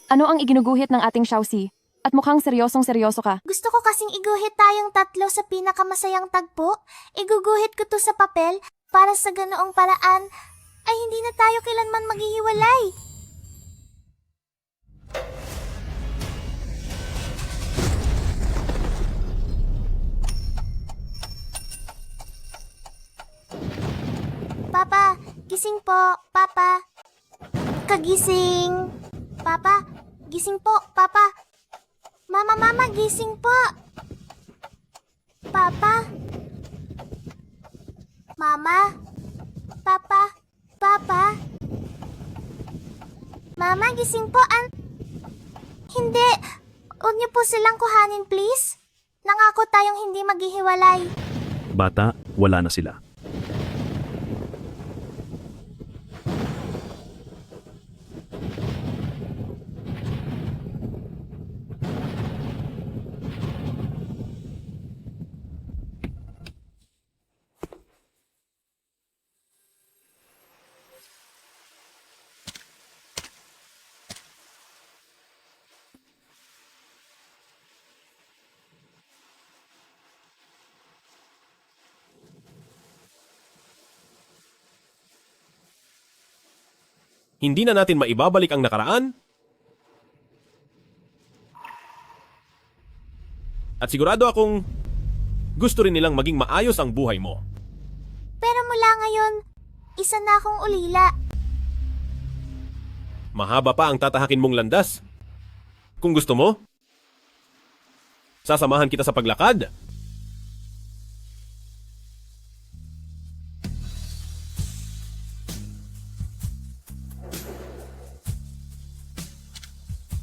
Ano ang iginuguhit ng ating Xiaoxi? At mukhang seryosong-seryoso ka. Gusto ko kasing iguhit tayong tatlo sa pinakamasayang tagpo. Iguguhit ko to sa papel para sa ganoong paraan ay hindi na tayo kailanman maghihiwalay. Papa, gising po, Papa. Kagising. Papa, gising po, Papa. Mama, gising po. Papa. Mama. Papa. Papa. Mama, gising po. Hindi. Huwag niyo po silang kuhanin, please. Nangako tayong hindi maghihiwalay. Bata, wala na sila. Hindi na natin maibabalik ang nakaraan? At sigurado akong gusto rin nilang maging maayos ang buhay mo. Pero mula ngayon, isa na akong ulila. Mahaba pa ang tatahakin mong landas. Kung gusto mo, sasamahan kita sa paglakad.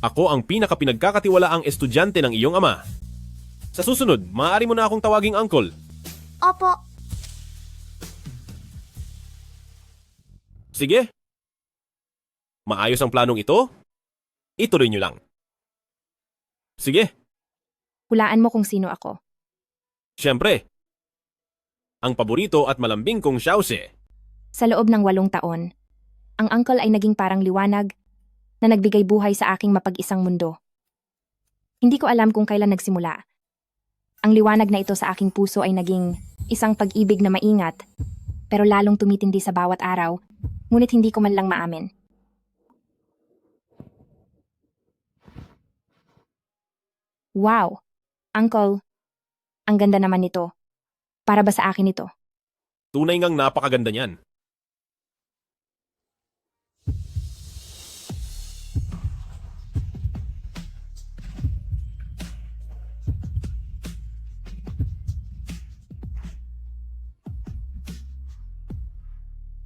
Ako ang pinakapinagkakatiwalaang estudyante ng iyong ama. Sa susunod, maaari mo na akong tawaging uncle. Opo. Sige. Maayos ang planong ito? Ituloy niyo lang. Sige, Hulaan mo kung sino ako. siyempre. Ang paborito at malambing kong Xiaoxi. Sa loob ng 8 taon, ang uncle ay naging parang liwanag na nagbigay buhay sa aking mapag-isang mundo. Hindi ko alam kung kailan nagsimula. Ang liwanag na ito sa aking puso ay naging isang pag-ibig na maingat, pero lalong tumitindi sa bawat araw, ngunit hindi ko man lang maamin. Wow! Uncle, ang ganda naman nito. Para ba sa akin ito? Tunay ngang napakaganda niyan.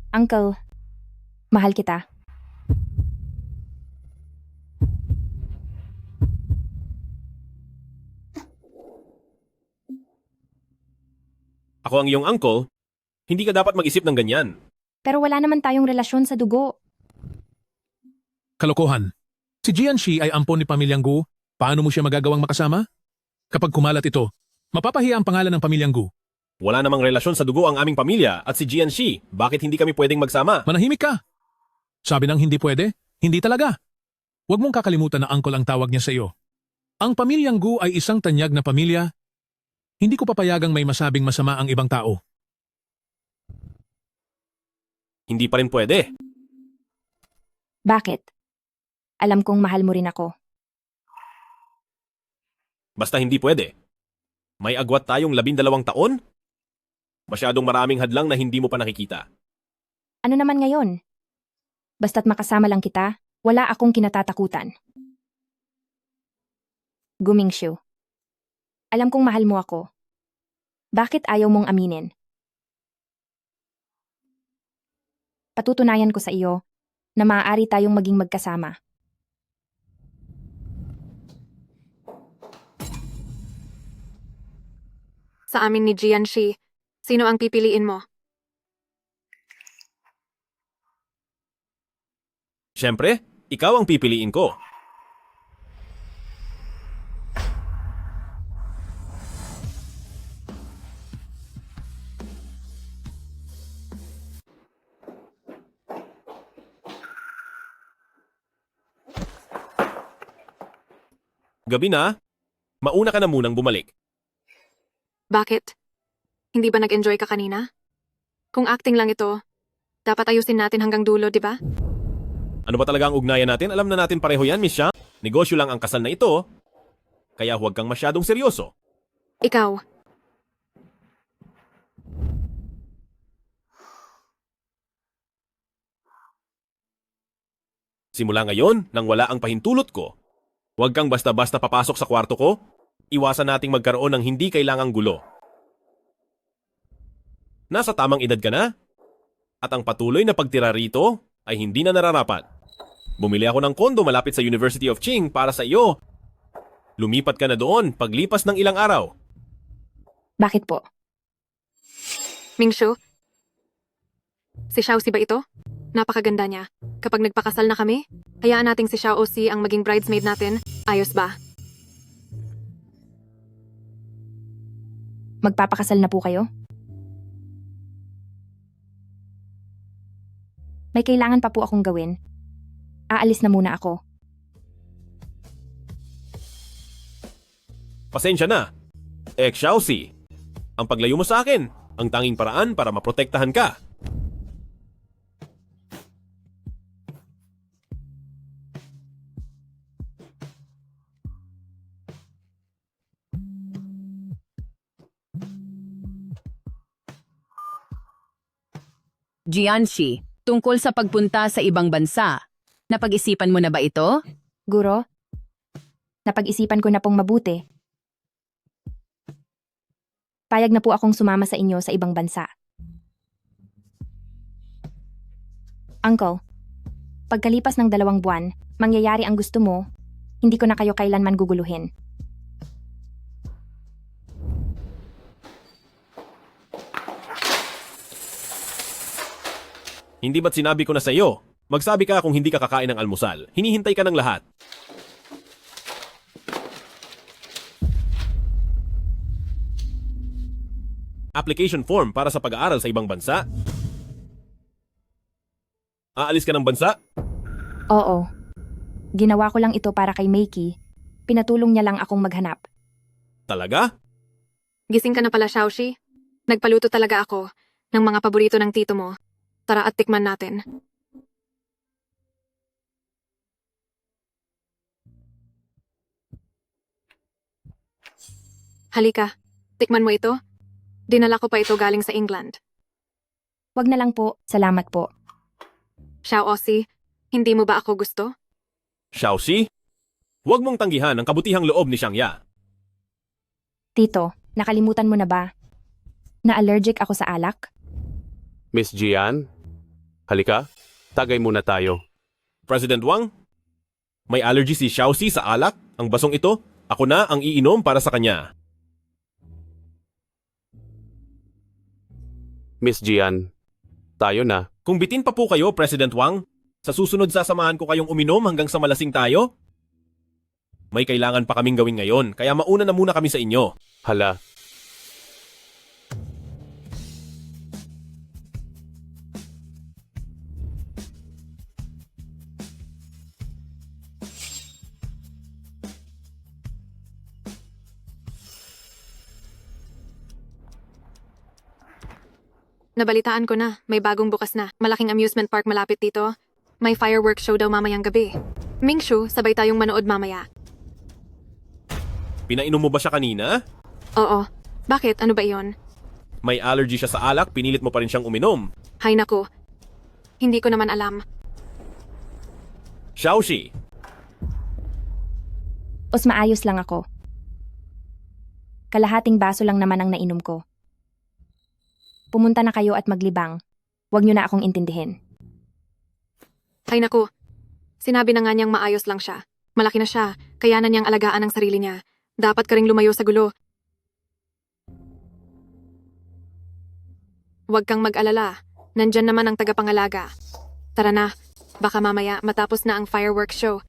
Uncle, mahal kita. Ako ang iyong uncle, hindi ka dapat mag-isip ng ganyan. Pero wala naman tayong relasyon sa dugo. Kalokohan. Si Jianxi ay ampon ni Pamilyang Gu. Paano mo siya magagawang makasama? Kapag kumalat ito, mapapahiya ang pangalan ng Pamilyang Gu. Wala namang relasyon sa dugo ang aming pamilya at si Jianxi. Bakit hindi kami pwedeng magsama? Manahimik ka! Sabi ng hindi pwede, hindi talaga. Huwag mong kakalimutan na uncle ang tawag niya sa iyo. Ang Pamilyang Gu ay isang tanyag na pamilya. Hindi ko papayagang may masabing masama ang ibang tao. Hindi pa rin pwede. Bakit? Alam kong mahal mo rin ako. Basta hindi pwede. May agwat tayong 12 taon? Masyadong maraming hadlang na hindi mo pa nakikita. Ano naman ngayon? Basta't makasama lang kita, wala akong kinatatakutan. Gumingshu. Alam kong mahal mo ako. Bakit ayaw mong aminin? Patutunayan ko sa iyo na maaari tayong maging magkasama. Sa amin ni Jianxi, sino ang pipiliin mo? Siyempre, ikaw ang pipiliin ko. Gabi na, mauna ka na munang bumalik. Bakit? Hindi ba nag-enjoy ka kanina? Kung acting lang ito, dapat ayusin natin hanggang dulo, di ba? Ano ba talaga ang ugnayan natin? Alam na natin pareho yan, Miss Shang. Negosyo lang ang kasal na ito, kaya huwag kang masyadong seryoso. Ikaw, Simula ngayon, nang wala ang pahintulot ko, huwag kang basta-basta papasok sa kwarto ko. Iwasan nating magkaroon ng hindi kailangang gulo. Nasa tamang edad ka na, at ang patuloy na pagtira rito ay hindi na nararapat. Bumili ako ng kondo malapit sa University of Qing para sa iyo. Lumipat ka na doon paglipas ng ilang araw. Bakit po? Mingshu? Si Xiaoxi ba ito? Napakaganda niya. Kapag nagpakasal na kami, hayaan nating si Xiaoxi ang maging bridesmaid natin. Ayos ba? Magpapakasal na po kayo? May kailangan pa po akong gawin. Aalis na muna ako. Pasensya na. Xiaoxi, ang paglayo mo sa akin, ang tanging paraan para maprotektahan ka. Jianxi, tungkol sa pagpunta sa ibang bansa. Napag-isipan mo na ba ito? Guro, napag-isipan ko na pong mabuti. Payag na po akong sumama sa inyo sa ibang bansa. Uncle, pagkalipas ng 2 buwan, mangyayari ang gusto mo, hindi ko na kayo kailanman guguluhin. Hindi ba't sinabi ko na sa iyo? Magsabi ka kung hindi ka kakain ng almusal. Hinihintay ka ng lahat. Application form para sa pag-aaral sa ibang bansa? Aalis ka ng bansa? Oo. Ginawa ko lang ito para kay Makey. Pinatulong niya lang akong maghanap. Talaga? Gising ka na pala, Xiaoxi. Nagpaluto talaga ako ng mga paborito ng tito mo. Tara at tikman natin. Halika, tikman mo ito. Dinala ko pa ito galing sa England. Wag na lang po, salamat po. Xiaoxi, hindi mo ba ako gusto? Xiaoxi? Huwag mong tanggihan ang kabutihang loob ni Xiangya. Tito, nakalimutan mo na ba? Na allergic ako sa alak? Miss Jian, halika, tagay muna tayo. President Wang? May allergy si Xiaoxi sa alak? Ang basong ito, ako na ang iinom para sa kanya. Miss Jian, tayo na. Kung bitin pa po kayo, President Wang, sa susunod sasamahan ko kayong uminom hanggang sa malasing tayo? May kailangan pa kaming gawin ngayon, kaya mauna na muna kami sa inyo. Hala, Nabalitaan ko na, may bagong bukas na. Malaking amusement park malapit dito. May fireworks show daw mamayang gabi. Mingshu, sabay tayong manood mamaya. Pinainom mo ba siya kanina? Oo. Bakit? Ano ba iyon? May allergy siya sa alak, pinilit mo pa rin siyang uminom. Hay naku. Hindi ko naman alam. Xiaoxi, Os maayos lang ako. Kalahating baso lang naman ang nainom ko. Pumunta na kayo at maglibang. Huwag niyo na akong intindihin. Hay naku. Sinabi na nga niyang maayos lang siya. Malaki na siya, kaya na niyang alagaan ang sarili niya. Dapat ka ring lumayo sa gulo. Huwag kang mag-alala. Nandyan naman ang tagapangalaga. Tara na. Baka mamaya matapos na ang fireworks show.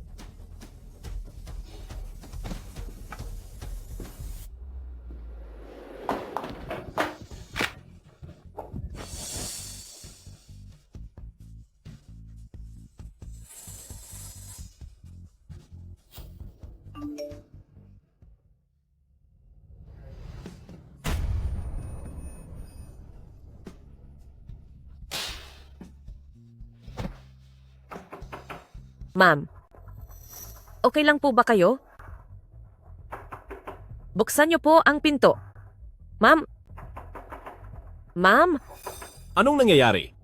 Ma'am, okay lang po ba kayo? Buksan niyo po ang pinto. Ma'am? Ma'am? Anong nangyayari?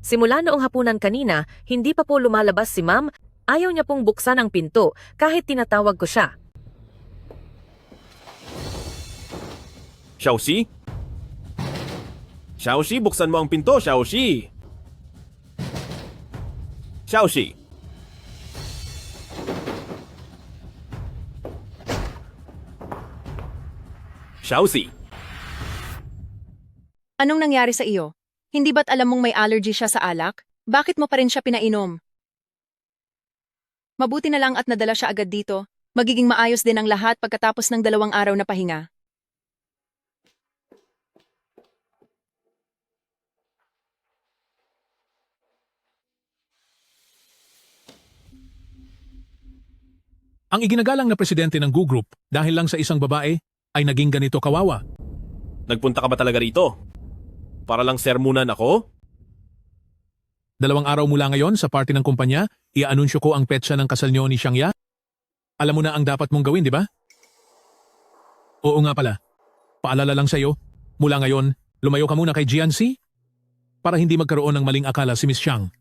Simula noong hapunan kanina, hindi pa po lumalabas si ma'am. Ayaw niya pong buksan ang pinto kahit tinatawag ko siya. Xiaoxi? Xiaoxi, buksan mo ang pinto, Xiaoxi! Xiaoxi! Xiaoxi! Anong nangyari sa iyo? Hindi ba't alam mong may allergy siya sa alak? Bakit mo pa rin siya pinainom? Mabuti na lang at nadala siya agad dito. Magiging maayos din ang lahat pagkatapos ng 2 araw na pahinga. Ang iginagalang na presidente ng Gu Group dahil lang sa isang babae ay naging ganito kawawa. Nagpunta ka ba talaga rito? Para lang sermunan ako? 2 araw mula ngayon sa party ng kumpanya, i-anunsyo ko ang petsa ng kasal niyo ni Xiangya. Alam mo na ang dapat mong gawin, di ba? Oo nga pala. Paalala lang sa'yo, mula ngayon, lumayo ka muna kay Jianxi para hindi magkaroon ng maling akala si Miss Xiang.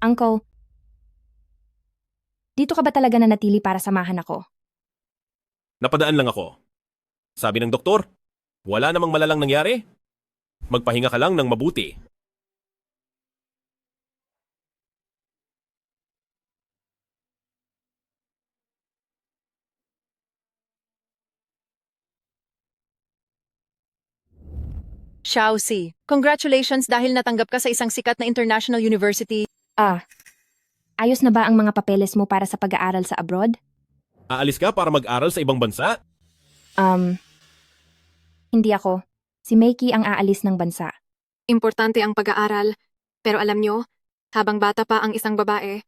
Uncle, dito ka ba talaga nanatili para samahan ako? Napadaan lang ako. Sabi ng doktor, wala namang malalang nangyari. Magpahinga ka lang ng mabuti. Xiaoxi, congratulations dahil natanggap ka sa isang sikat na international university. Ayos na ba ang mga papeles mo para sa pag-aaral sa abroad? Aalis ka para mag-aral sa ibang bansa? Hindi ako. Si Makey ang aalis ng bansa. Importante ang pag-aaral. Pero alam nyo, habang bata pa ang isang babae,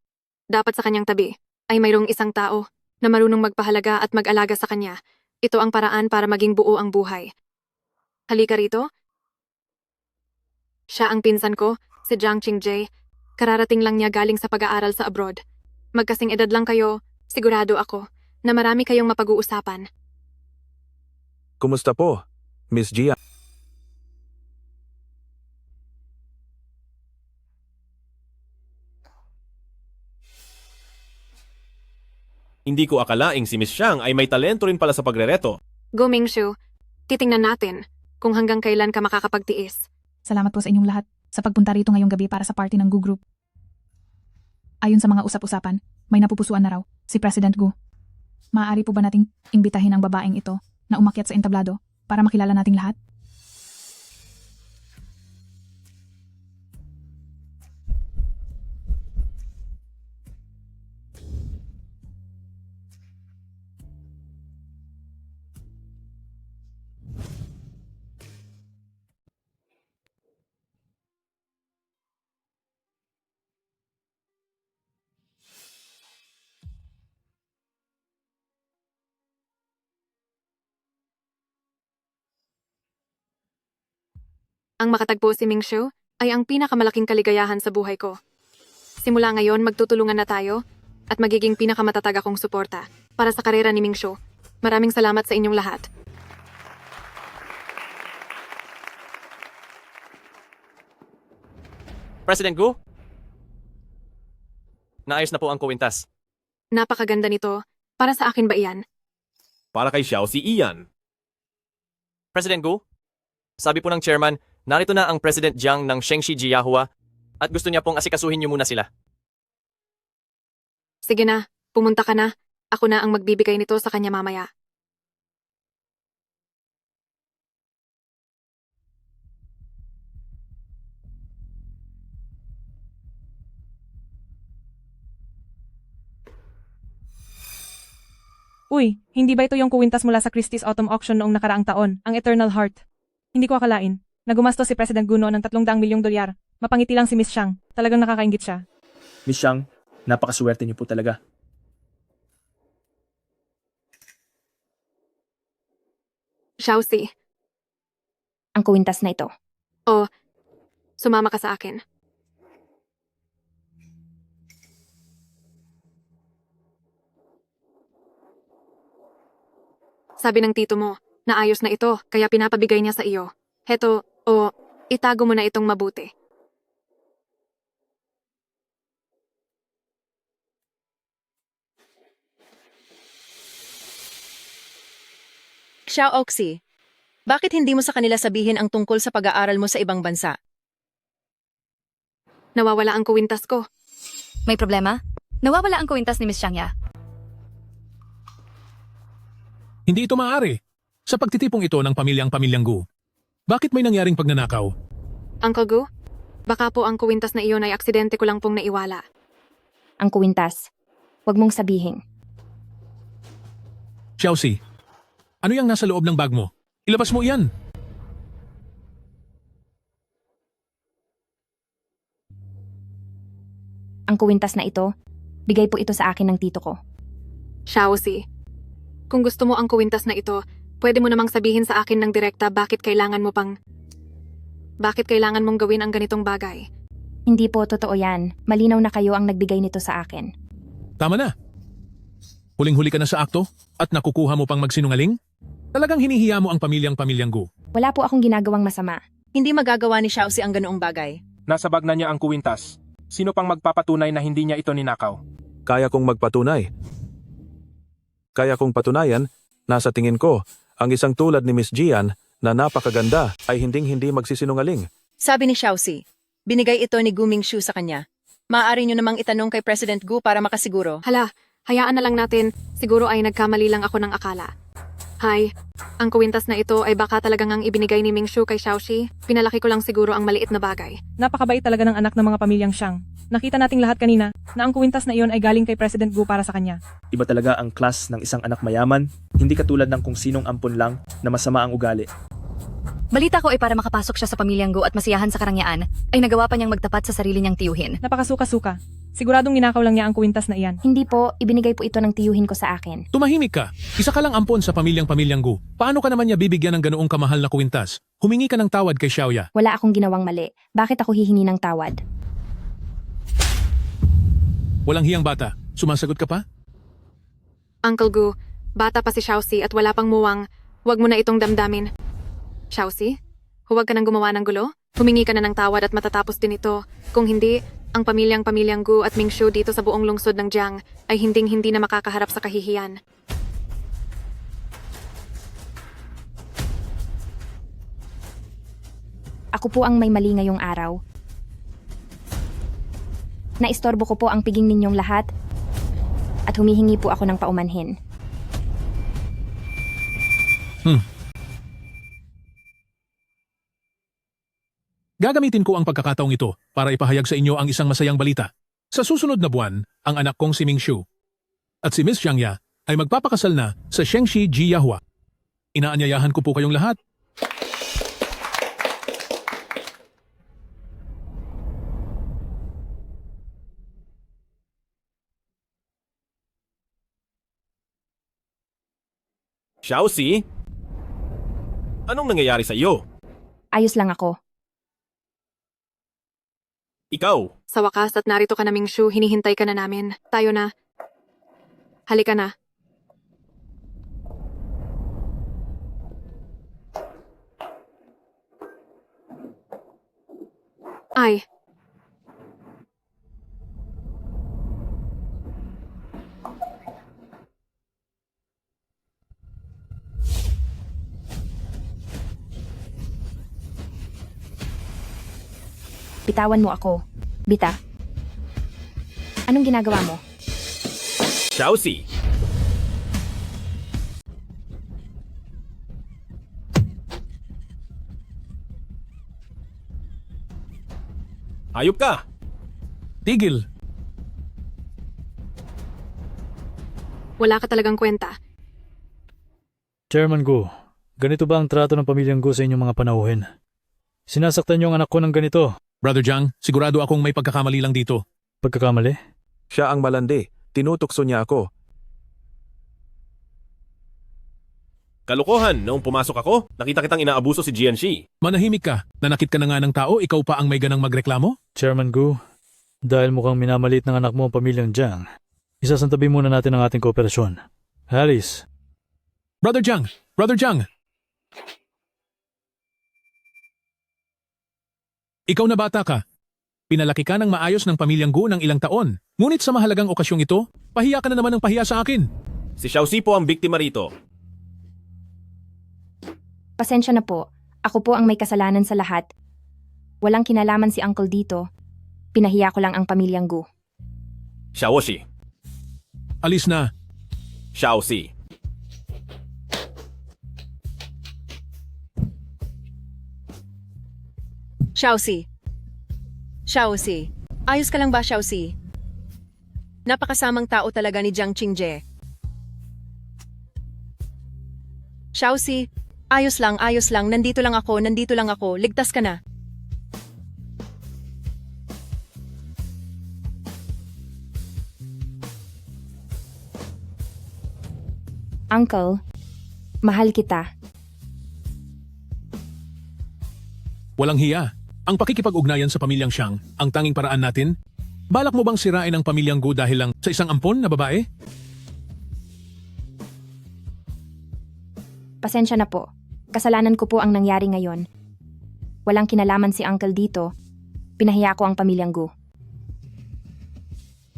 dapat sa kanyang tabi ay mayroong isang tao na marunong magpahalaga at mag-alaga sa kanya. Ito ang paraan para maging buo ang buhay. Halika rito. Siya ang pinsan ko, si Jiang Qingjae. Kararating lang niya galing sa pag-aaral sa abroad. Magkasing edad lang kayo, sigurado ako na marami kayong mapag-uusapan. Kumusta po, Miss Gia? Hindi ko akalaing si Miss Xiang ay may talento rin pala sa pagrereto. Go Mingshu, titingnan natin kung hanggang kailan ka makakapagtiis. Salamat po sa inyong lahat sa pagpunta rito ngayong gabi para sa party ng Gu Group. Ayon sa mga usap-usapan, may napupusuan na raw si President Gu. Maaari po ba nating imbitahin ang babaeng ito na umakyat sa entablado para makilala nating lahat? Ang makatagpo si Mingshu ay ang pinakamalaking kaligayahan sa buhay ko. Simula ngayon, magtutulungan na tayo at magiging pinakamatatag akong suporta para sa karera ni Mingshu. Maraming salamat sa inyong lahat. President Gu? Naayos na po ang kuwintas. Napakaganda nito. Para sa akin ba iyan? Para kay Xiaoxi iyan. President Gu? Sabi po ng chairman, narito na ang President Jiang ng Shengxi Jiahua at gusto niya pong asikasuhin niyo muna sila. Sige na, pumunta ka na. Ako na ang magbibigay nito sa kanya mamaya. Uy, hindi ba ito yung kuwintas mula sa Christie's Autumn Auction noong nakaraang taon, ang Eternal Heart? Hindi ko akalain. Nagumasto si President Guno ng 300 milyong dolyar. Mapangiti lang si Miss Xiang. Talagang nakakaingit siya. Miss Xiang, napakaswerte niyo po talaga. Xiaoxi, Ang kuwintas na ito. sumama ka sa akin. Sabi ng tito mo, naayos na ito, kaya pinapabigay niya sa iyo. Heto, itago mo na itong mabuti. Xiaoxi, bakit hindi mo sa kanila sabihin ang tungkol sa pag-aaral mo sa ibang bansa? Nawawala ang kuwintas ko. May problema? Nawawala ang kwintas ni Miss Xiangya. Hindi ito maaari. Sa pagtitipong ito ng pamilyang Gu. Bakit may nangyaring pagnanakaw? Uncle Gu, baka po ang kuwintas na iyon ay aksidente ko lang pong naiwala. Ang kuwintas. Huwag mong sabihin. Xiaoxi, ano yung nasa loob ng bag mo? Ilabas mo iyan. Ang kuwintas na ito, bigay po ito sa akin ng tito ko. Xiaoxi, kung gusto mo ang kuwintas na ito, pwede mo namang sabihin sa akin ng direkta bakit kailangan mong gawin ang ganitong bagay. Hindi po totoo yan. Malinaw na kayo ang nagbigay nito sa akin. Tama na. Huling-huli ka na sa akto at nakukuha mo pang magsinungaling? Talagang hinihiya mo ang pamilyang Gu. Wala po akong ginagawang masama. Hindi magagawa ni Xiaoxi ang ganoong bagay. Nasa bag na niya ang kuwintas. Sino pang magpapatunay na hindi niya ito ninakaw? Kaya kong magpatunay. Kaya kong patunayan, nasa tingin ko, ang isang tulad ni Miss Jian na napakaganda ay hinding-hindi magsisinungaling. Sabi ni Xiaoxi, binigay ito ni Gu Mingxu sa kanya. Maaari niyo namang itanong kay President Gu para makasiguro. Hala, hayaan na lang natin. Siguro ay nagkamali lang ako ng akala. Hay, ang kuwintas na ito ay baka talagang ang ibinigay ni Mingxu kay Xiaoxi. Pinalaki ko lang siguro ang maliit na bagay. Napakabait talaga ng anak ng mga pamilyang Xiang. Nakita nating lahat kanina na ang kuwintas na iyon ay galing kay President Gu para sa kanya. Iba talaga ang class ng isang anak mayaman, hindi katulad ng kung sinong ampon lang na masama ang ugali. Balita ko ay para makapasok siya sa pamilyang Gu at masiyahan sa karangyaan, ay nagawa pa niyang magtapat sa sarili niyang tiyuhin. Napakasuka-suka. Siguradong ninakaw lang niya ang kuwintas na iyan. Hindi po, ibinigay po ito ng tiyuhin ko sa akin. Tumahimik ka. Isa ka lang ampon sa pamilyang Gu. Paano ka naman niya bibigyan ng ganoong kamahal na kuwintas? Humingi ka ng tawad kay Xiaoya. Wala akong ginawang mali. Bakit ako hihingi ng tawad? Walang hiyang bata. Sumasagot ka pa? Uncle Gu, bata pa si Xiaoxi at wala pang muwang. Huwag mo na itong damdamin. Xiaoxi, huwag ka nang gumawa ng gulo. Humingi ka na ng tawad at matatapos din ito. Kung hindi, ang pamilyang Gu at Mingxu dito sa buong lungsod ng Jiang ay hinding-hindi na makakaharap sa kahihiyan. Ako po ang may mali ngayong araw. Naistorbo ko po ang piging ninyong lahat at humihingi po ako ng paumanhin. Gagamitin ko ang pagkakataong ito para ipahayag sa inyo ang isang masayang balita. Sa susunod na buwan, ang anak kong si Mingxu at si Miss Xiangya ay magpapakasal na sa Shengxi Jiyahua. Inaanyayahan ko po kayong lahat. Xiaoxi? Anong nangyayari sa iyo? Ayos lang ako. Ikaw, Sa wakas at narito ka na Mingxu, hinihintay ka na namin. Tayo na. Halika na. Ay, Bitawan mo ako. Bita. Anong ginagawa mo? Xiaoxi! Hayop ka! Tigil! wala ka talagang kwenta. Chairman Gu, ganito ba ang trato ng pamilyang Gu sa inyong mga panauhin? Sinasaktan niyo ang anak ko ng ganito. Brother Jiang, sigurado akong may pagkakamali lang dito. Pagkakamali? Siya ang malandi. Tinutukso niya ako. Kalokohan, noong pumasok ako, nakita kitang inaabuso si Jianxi. Manahimik ka. Nanakit ka na nga ng tao, ikaw pa ang may ganang magreklamo? Chairman Gu, dahil mukhang minamalit ng anak mo ang pamilyang Jiang, isasantabi muna natin ang ating kooperasyon. Harris. Brother Jiang! Brother Jiang! Ikaw na bata ka. Pinalaki ka ng maayos ng pamilyang Gu ng ilang taon. Ngunit sa mahalagang okasyong ito, pahiya ka na naman ng pahiya sa akin. Si Xiaoxi po ang biktima rito. Pasensya na po. Ako po ang may kasalanan sa lahat. Walang kinalaman si Uncle dito. Pinahiya ko lang ang pamilyang Gu. Xiaoxi. Alis na. Xiaoxi. Xiaoxi. Xiaoxi. Ayos ka lang ba, Xiaoxi? Napakasamang tao talaga ni Jiang Qingje. Xiaoxi, ayos lang, nandito lang ako, ligtas ka na. Uncle, mahal kita. Walang hiya. Ang pakikipag-ugnayan sa pamilyang Xiang, ang tanging paraan natin? Balak mo bang sirain ang pamilyang Gu dahil lang sa isang ampon na babae? Pasensya na po. Kasalanan ko po ang nangyari ngayon. Walang kinalaman si Uncle dito. Pinahiya ko ang pamilyang Gu.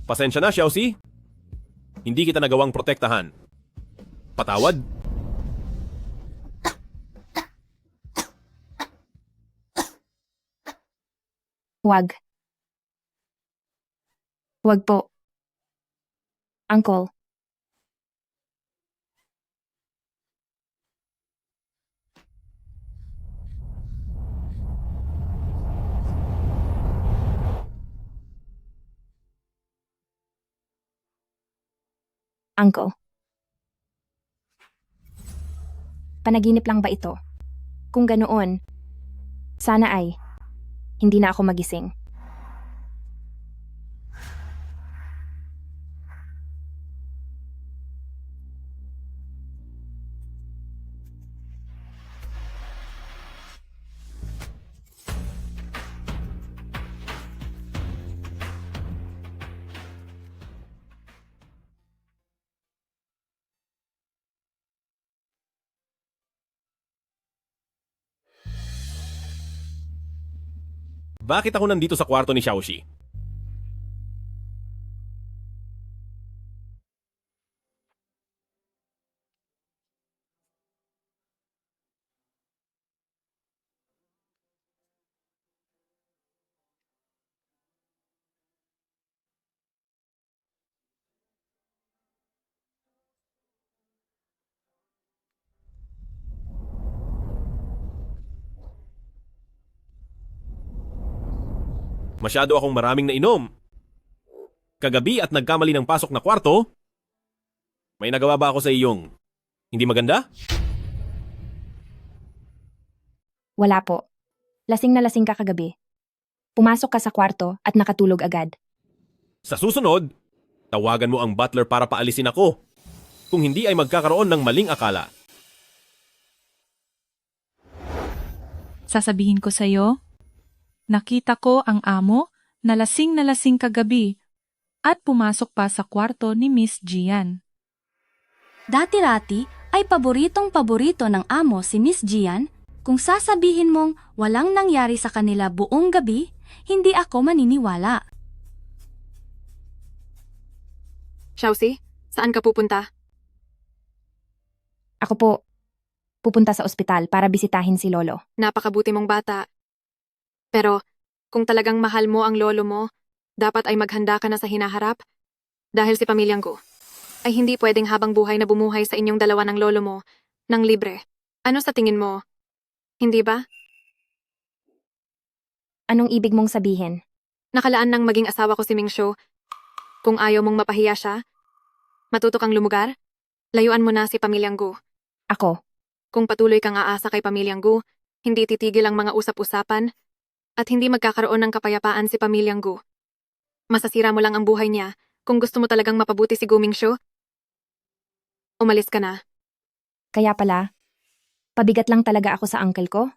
Pasensya na, Xiaoxi. Hindi kita nagawang protektahan. Patawad? Wag. Wag po. Uncle. Uncle. Panaginip lang ba ito? Kung ganoon, sana ay hindi na ako magising. Bakit ako nandito sa kwarto ni Xiaoxi? Masyado akong maraming nainom. Kagabi at nagkamali ng pasok na kwarto. May nagawa ba ako sa iyong hindi maganda? Wala po. Lasing na lasing ka kagabi. Pumasok ka sa kwarto at nakatulog agad. Sa susunod, tawagan mo ang butler para paalisin ako. Kung hindi ay magkakaroon ng maling akala. Sasabihin ko sa'yo, nakita ko ang amo na lasing kagabi at pumasok pa sa kwarto ni Miss Jian. Dati-rati ay paboritong-paborito ng amo si Miss Jian. Kung sasabihin mong walang nangyari sa kanila buong gabi, hindi ako maniniwala. Xiaoxi, saan ka pupunta? Ako po, pupunta sa ospital para bisitahin si Lolo. Napakabuti mong bata. Pero, kung talagang mahal mo ang lolo mo, dapat ay maghanda ka na sa hinaharap. Dahil si pamilyang ko, ay hindi pwedeng habang buhay na bumuhay sa inyong dalawa ng lolo mo, ng libre. Ano sa tingin mo? Hindi ba? Anong ibig mong sabihin? Nakalaan ng maging asawa ko si Mingshu. Kung ayaw mong mapahiya siya, matuto kang lumugar, layuan mo na si pamilyang Gu. Ako? Kung patuloy kang aasa kay pamilyang Gu, hindi titigil ang mga usap-usapan, at hindi magkakaroon ng kapayapaan si pamilyang Gu. Masasira mo lang ang buhay niya kung gusto mo talagang mapabuti si Gu Mingshu. Umalis ka na. Kaya pala, Pabigat lang talaga ako sa uncle ko.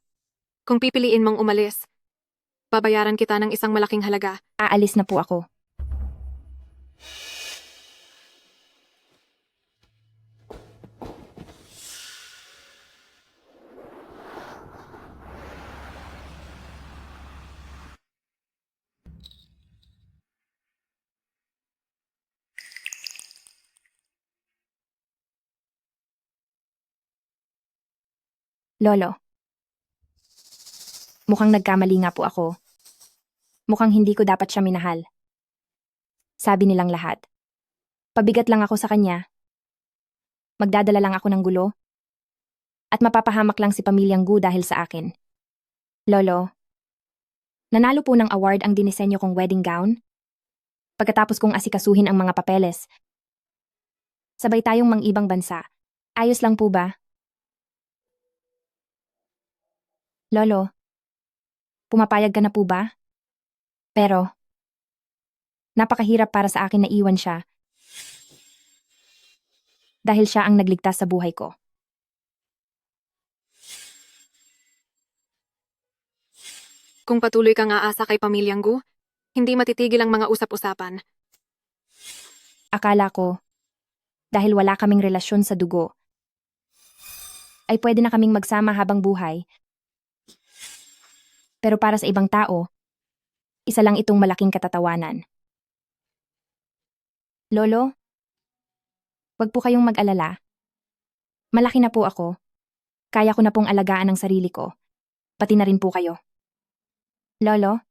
Kung pipiliin mong umalis, babayaran kita ng isang malaking halaga. Aalis na po ako. Lolo. Mukhang nagkamali nga po ako. Mukhang hindi ko dapat siya minahal. Sabi nilang lahat. Pabigat lang ako sa kanya. Magdadala lang ako ng gulo. At mapapahamak lang si Pamilyang Gu dahil sa akin. Lolo, nanalo po ng award ang dinisenyo kong wedding gown. Pagkatapos kong asikasuhin ang mga papeles. Sabay tayong mang-ibang bansa. Ayos lang po ba? Lolo, pumapayag ka na po ba? Pero, napakahirap para sa akin na iwan siya. Dahil siya ang nagligtas sa buhay ko. Kung patuloy kang aasa kay Pamilyang Gu, hindi matitigil ang mga usap-usapan. Akala ko, dahil wala kaming relasyon sa dugo, ay pwede na kaming magsama habang buhay. Pero para sa ibang tao, isa lang itong malaking katatawanan. Lolo, wag po kayong mag-alala. Malaki na po ako. Kaya ko na pong alagaan ang sarili ko. Pati na rin po kayo. Lolo,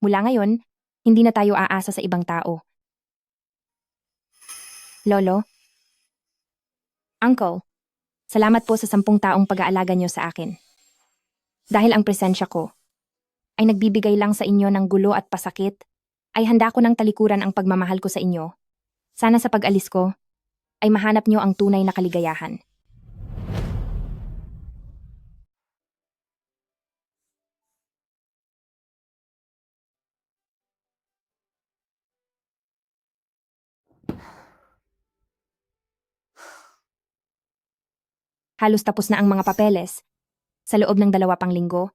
mula ngayon, hindi na tayo aasa sa ibang tao. Lolo, Uncle, salamat po sa 10 taong pag-aalaga niyo sa akin. Dahil ang presensya ko ay nagbibigay lang sa inyo ng gulo at pasakit, ay handa ko ng talikuran ang pagmamahal ko sa inyo. Sana sa pag-alis ko, ay mahanap niyo ang tunay na kaligayahan. Halos tapos na ang mga papeles. Sa loob ng 2 pang linggo,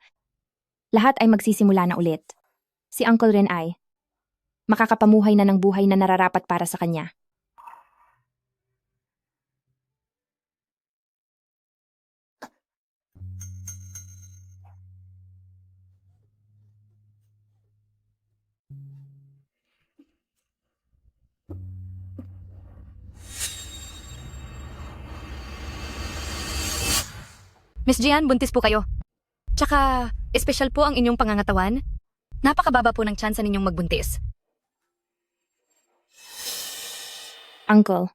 lahat ay magsisimula na ulit. Si Uncle rin ay makakapamuhay na ng buhay na nararapat para sa kanya. Miss Jian, buntis po kayo. Tsaka, espesyal po ang inyong pangangatawan. Napakababa po ng tsansa ninyong magbuntis. Uncle,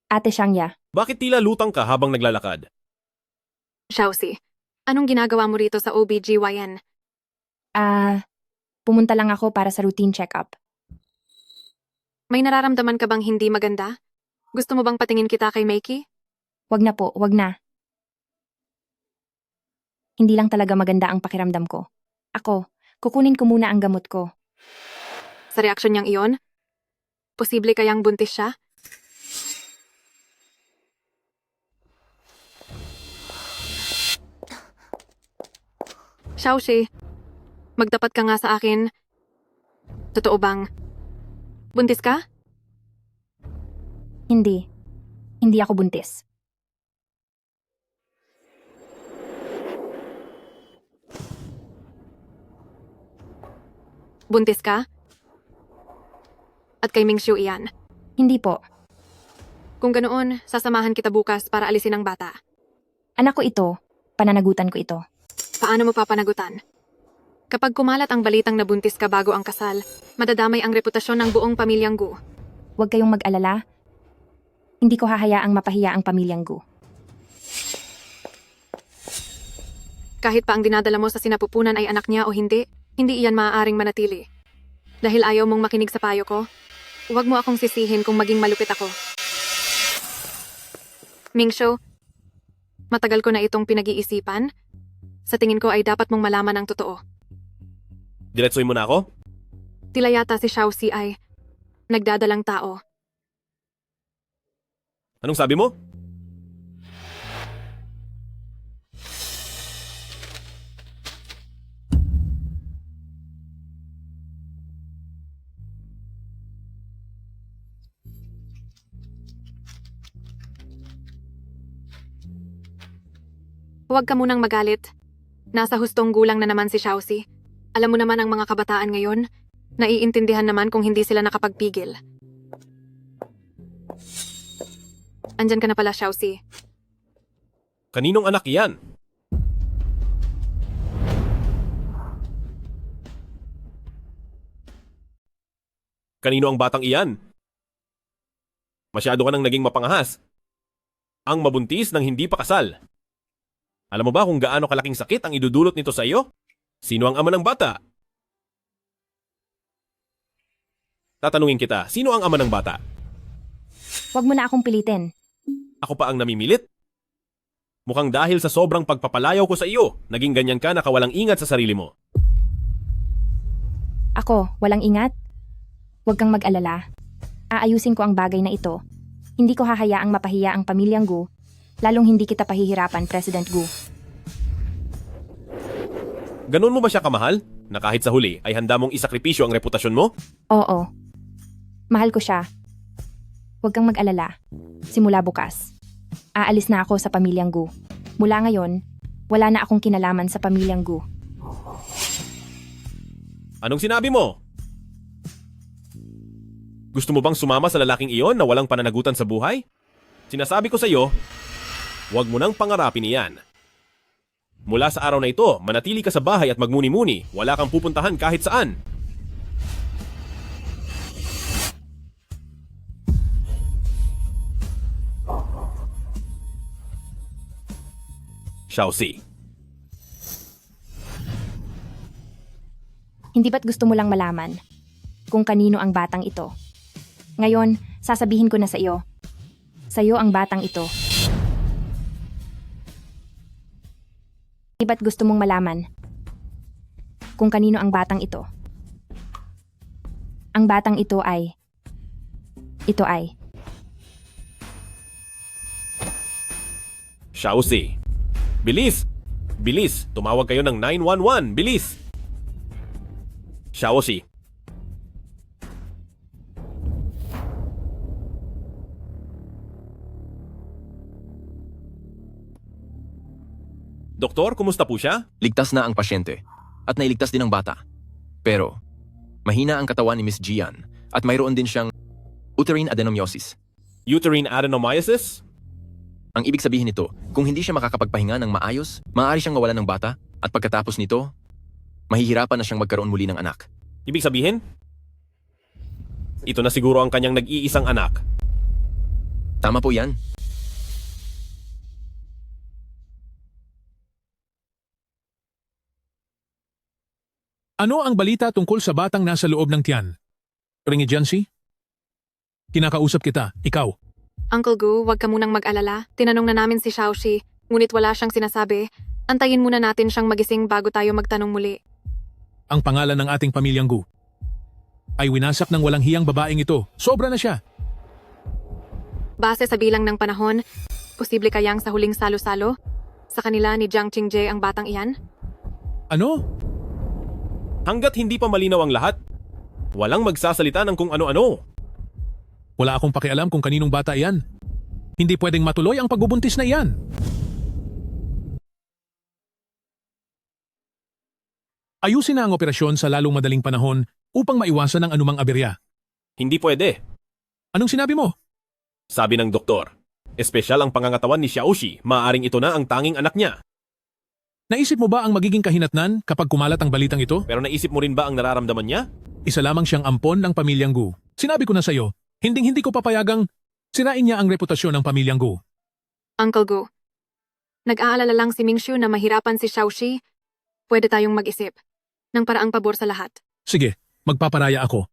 Ate Shangya, Bakit tila lutang ka habang naglalakad? Xiaoxi, anong ginagawa mo rito sa OBGYN? pumunta lang ako para sa routine check-up. May nararamdaman ka bang hindi maganda? Gusto mo bang patingin kita kay Makey? Wag na po, wag na. Hindi lang talaga maganda ang pakiramdam ko. Ako, kukunin ko muna ang gamot ko. Sa reaksyon niyang iyon, posible kayang buntis siya? Xiaoxi, magtapat ka nga sa akin. Totoo bang buntis ka? Hindi. Hindi ako buntis. Buntis ka? At kay Mingxiu iyan? Hindi po. Kung ganoon, sasamahan kita bukas para alisin ang bata. Anak ko ito, pananagutan ko ito. Paano mo papanagutan? Kapag kumalat ang balitang nabuntis ka bago ang kasal, madadamay ang reputasyon ng buong pamilyang Gu. Huwag kayong mag-alala. Hindi ko hahayaang mapahiya ang pamilyang Gu. Kahit pa ang dinadala mo sa sinapupunan ay anak niya o hindi, hindi iyan maaaring manatili. Dahil ayaw mong makinig sa payo ko, huwag mo akong sisihin kung maging malupit ako. Mingxiu, matagal ko na itong pinag-iisipan. Sa tingin ko ay dapat mong malaman ang totoo. Diretsoy mo na ako? Tila yata si Xiaoxi ay nagdadalang tao. Anong sabi mo? Huwag ka munang magalit. Nasa hustong gulang na naman si Xiaoxi. Alam mo naman ang mga kabataan ngayon. Naiintindihan naman kung hindi sila nakapagpigil. Andyan ka na pala, Xiaoxi. Kaninong anak yan? Kanino ang batang iyan? Masyado ka nang naging mapangahas. Ang mabuntis ng hindi pa kasal. Alam mo ba kung gaano kalaking sakit ang idudulot nito sa iyo? Sino ang ama ng bata? Tatanungin kita, sino ang ama ng bata? Huwag mo na akong pilitin. Ako pa ang namimilit? Mukhang dahil sa sobrang pagpapalayaw ko sa iyo, naging ganyan ka na kawalang ingat sa sarili mo. Ako, walang ingat? Huwag kang mag-alala. Aayusin ko ang bagay na ito. Hindi ko hahayaang mapahiya ang pamilyang Gu, lalong hindi kita pahihirapan, President Gu. Ganon mo ba siya kamahal? Na kahit sa huli ay handa mong isakripisyo ang reputasyon mo? Oo. Mahal ko siya. Huwag kang mag-alala. Simula bukas. Aalis na ako sa pamilyang Gu. Mula ngayon, wala na akong kinalaman sa pamilyang Gu. Anong sinabi mo? Gusto mo bang sumama sa lalaking iyon na walang pananagutan sa buhay? Sinasabi ko sa iyo, huwag mo nang pangarapin iyan. Mula sa araw na ito, manatili ka sa bahay at magmuni-muni. Wala kang pupuntahan kahit saan. Xiaoxi. Hindi ba't gusto mo lang malaman kung kanino ang batang ito? Ngayon, sasabihin ko na sa iyo. Sa'yo ang batang ito. Hindi ba't gusto mong malaman kung kanino ang batang ito? Ang batang ito ay... Xiaoxi. Bilis! Bilis! Tumawag kayo ng 911! Bilis! Xiaoxi. Doktor, kumusta po siya? Ligtas na ang pasyente at nailigtas din ang bata. Pero, mahina ang katawan ni Miss Jian at mayroon din siyang uterine adenomyosis. Uterine adenomyosis? Ang ibig sabihin nito, kung hindi siya makakapagpahinga ng maayos, maaari siyang mawalan ng bata at pagkatapos nito, mahihirapan na siyang magkaroon muli ng anak. Ibig sabihin? Ito na siguro ang kanyang nag-iisang anak. Tama po yan. Ano ang balita tungkol sa batang nasa loob ng tiyan? Ringi Jancy? Kinakausap kita, ikaw. Uncle Gu, huwag ka munang mag-alala. Tinanong na namin si Xiaoxi, ngunit wala siyang sinasabi. Antayin muna natin siyang magising bago tayo magtanong muli. Ang pangalan ng ating pamilyang Gu ay winasak ng walang hiyang babaeng ito. Sobra na siya. Base sa bilang ng panahon, posible kayang sa huling salo-salo? Sa kanila ni Jiang Qingje ang batang iyan? Ano? Hanggat hindi pa malinaw ang lahat, walang magsasalita ng kung ano-ano. Wala akong pakialam kung kaninong bata iyan. Hindi pwedeng matuloy ang pagbubuntis na iyan. Ayusin na ang operasyon sa lalong madaling panahon upang maiwasan ang anumang aberya. Hindi pwede. Anong sinabi mo? Sabi ng doktor, espesyal ang pangangatawan ni Xiaoxi, maaaring ito na ang tanging anak niya. Naisip mo ba ang magiging kahinatnan kapag kumalat ang balitang ito? Pero naisip mo rin ba ang nararamdaman niya? Isa lamang siyang ampon ng pamilyang Gu. Sinabi ko na sa'yo, hindi ko papayagang sirain niya ang reputasyon ng pamilyang Gu. Uncle Gu, nag-aalala lang si Mingshu na mahirapan si Xiaoxi. Pwede tayong mag-isip ng paraang pabor sa lahat. Sige, magpaparaya ako.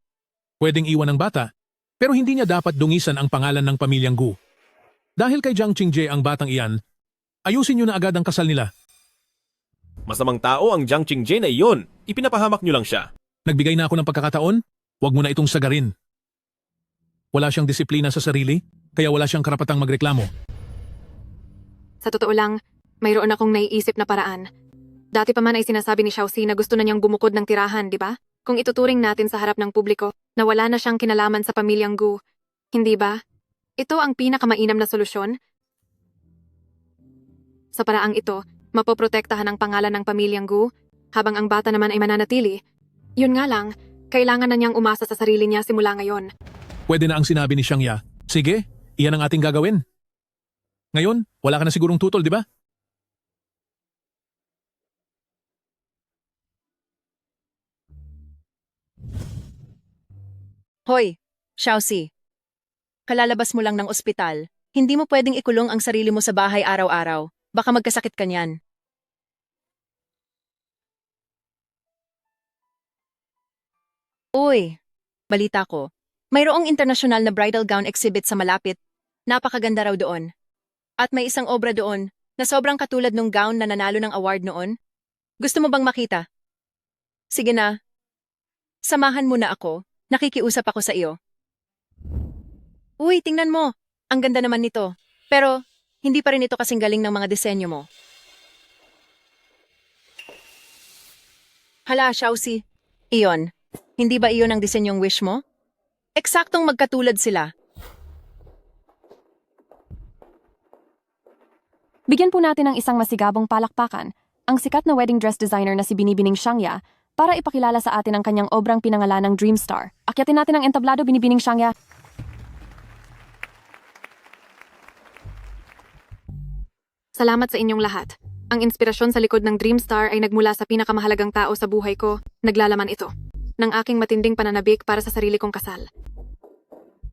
Pwedeng iwan ang bata, pero hindi niya dapat dungisan ang pangalan ng pamilyang Gu. Dahil kay Jiang Qingje ang batang iyan, ayusin niyo na agad ang kasal nila. Masamang tao ang Jiang Qingje na iyon. Ipinapahamak niyo lang siya. Nagbigay na ako ng pagkakataon, huwag mo na itong sagarin. Wala siyang disiplina sa sarili, kaya wala siyang karapatang magreklamo. Sa totoo lang, mayroon akong naiisip na paraan. Dati pa man ay sinasabi ni Xiaoxi na gusto na niyang bumukod ng tirahan, di ba? Kung ituturing natin sa harap ng publiko na wala na siyang kinalaman sa pamilyang Gu, hindi ba? Ito ang pinakamainam na solusyon. Sa paraang ito, Mapoprotektahan ang pangalan ng pamilyang Gu, habang ang bata naman ay mananatili. Yun nga lang, kailangan na niyang umasa sa sarili niya simula ngayon. Pwede na ang sinabi ni Xiangya. Sige, iyan ang ating gagawin. Ngayon, wala ka na sigurong tutol, di ba? Hoy, Xiaoxi. Kalalabas mo lang ng ospital. Hindi mo pwedeng ikulong ang sarili mo sa bahay araw-araw. Baka magkasakit ka niyan. Uy, balita ko. Mayroong internasyonal na bridal gown exhibit sa malapit. Napakaganda raw doon. At may isang obra doon na sobrang katulad nung gown na nanalo ng award noon. Gusto mo bang makita? Sige na. Samahan mo na ako. Nakikiusap ako sa iyo. Uy, tingnan mo. Ang ganda naman nito. Pero, hindi pa rin ito kasing galing ng mga disenyo mo. Hala, Xiaoxi. Iyon. Hindi ba iyon ang disenyong wish mo? Eksaktong magkatulad sila. Bigyan po natin ng isang masigabong palakpakan ang sikat na wedding dress designer na si Binibining Xiangya para ipakilala sa atin ang kanyang obrang pinangalanang Dreamstar. Akyatin natin ang entablado, Binibining Xiangya. Salamat sa inyong lahat. Ang inspirasyon sa likod ng Dreamstar ay nagmula sa pinakamahalagang tao sa buhay ko. Naglalaman ito ng aking matinding pananabik para sa sarili kong kasal.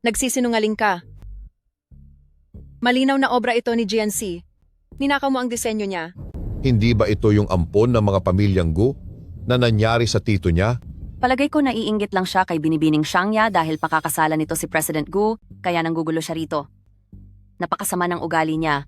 Nagsisinungaling ka. Malinaw na obra ito ni GNC. Ninakaw mo ang disenyo niya. Hindi ba ito yung ampon ng mga pamilyang Gu na nangyari sa tito niya? Palagay ko naiinggit lang siya kay Binibining Xiangya dahil pakakasalan nito si President Gu, kaya nanggugulo siya rito. Napakasama ng ugali niya.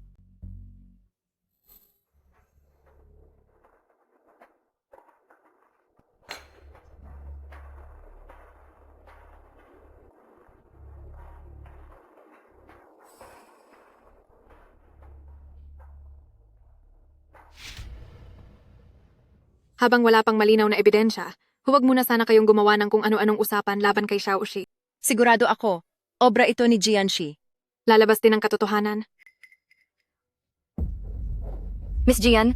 Habang wala pang malinaw na ebidensya, huwag muna sana kayong gumawa ng kung ano-anong usapan laban kay Xiaoxi. Sigurado ako, obra ito ni Jianxi. Lalabas din ang katotohanan. Miss Jian,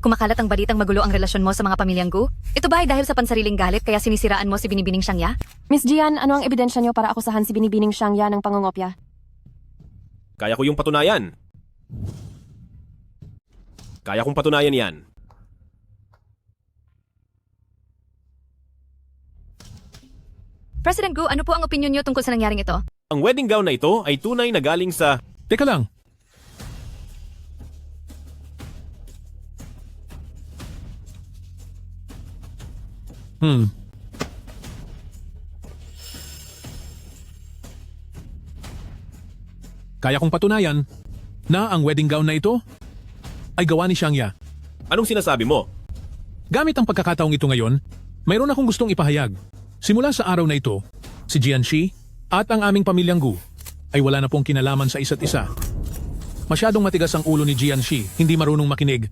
kumakalat ang balitang magulo ang relasyon mo sa mga pamilyang Gu? Ito ba ay dahil sa pansariling galit kaya sinisiraan mo si Binibining Xiangya? Miss Jian, ano ang ebidensya niyo para akusahan si Binibining Xiangya ng pangungopya? Kaya ko yung patunayan. Kaya kong patunayan yan. President Gu, ano po ang opinion niyo tungkol sa nangyaring ito? Ang wedding gown na ito ay tunay na galing sa... Teka lang. Kaya kong patunayan na ang wedding gown na ito ay gawa ni Xiangya. Anong sinasabi mo? Gamit ang pagkakataong ito ngayon, mayroon akong gustong ipahayag. Simula sa araw na ito, si Jianxi at ang aming pamilyang Gu ay wala na pong kinalaman sa isa't isa. Masyadong matigas ang ulo ni Jianxi, hindi marunong makinig.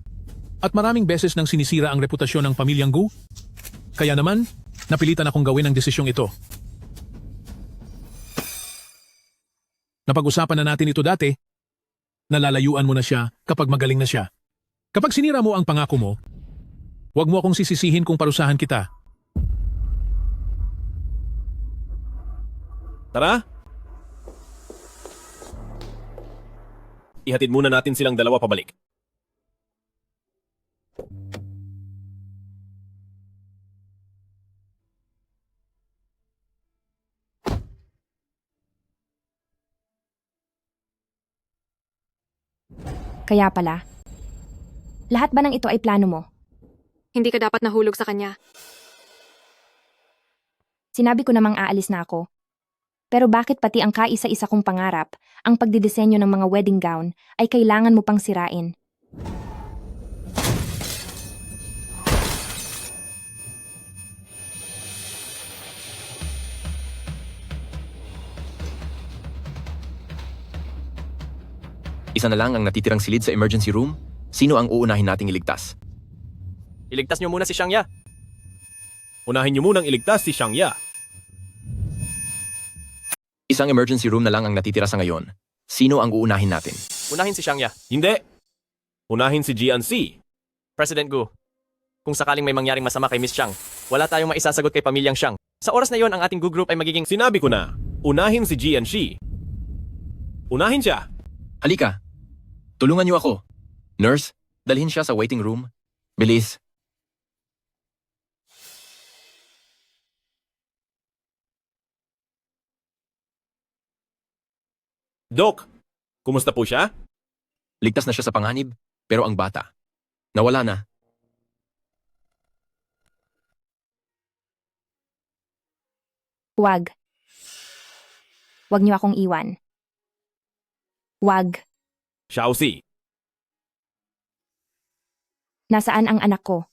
At maraming beses nang sinisira ang reputasyon ng pamilyang Gu. Kaya naman, napilitan akong gawin ang desisyong ito. Napag-usapan na natin ito dati, nalalayuan mo na siya kapag magaling na siya. Kapag sinira mo ang pangako mo, huwag mo akong sisisihin kung parusahan kita. Tara! Ihatid muna natin silang dalawa pabalik. Kaya pala, lahat ba ng ito ay plano mo? Hindi ka dapat nahulog sa kanya. Sinabi ko namang aalis na ako. Pero bakit pati ang kaisa-isa kong pangarap, ang pagdidisenyo ng mga wedding gown, ay kailangan mo pang sirain? Isa na lang ang natitirang silid sa emergency room. Sino ang uunahin nating iligtas? Iligtas niyo muna si Xiangya. Unahin niyo munang iligtas si Xiangya. Isang emergency room na lang ang natitira sa ngayon. Sino ang uunahin natin? Unahin si Xiangya. Hindi. Unahin si GNC. President Gu, kung sakaling may mangyaring masama kay Miss Xiang, wala tayong maisasagot kay pamilyang Xiang. Sa oras na yon, ang ating Gu Group ay magiging... Sinabi ko na, unahin si Jianxi. Unahin siya. Halika. Tulungan niyo ako. Nurse, dalhin siya sa waiting room. Bilis. Doc, kumusta po siya? Ligtas na siya sa panganib, pero ang bata, nawala na. Wag. Wag niyo akong iwan. Wag. Xiaoxi, Nasaan ang anak ko?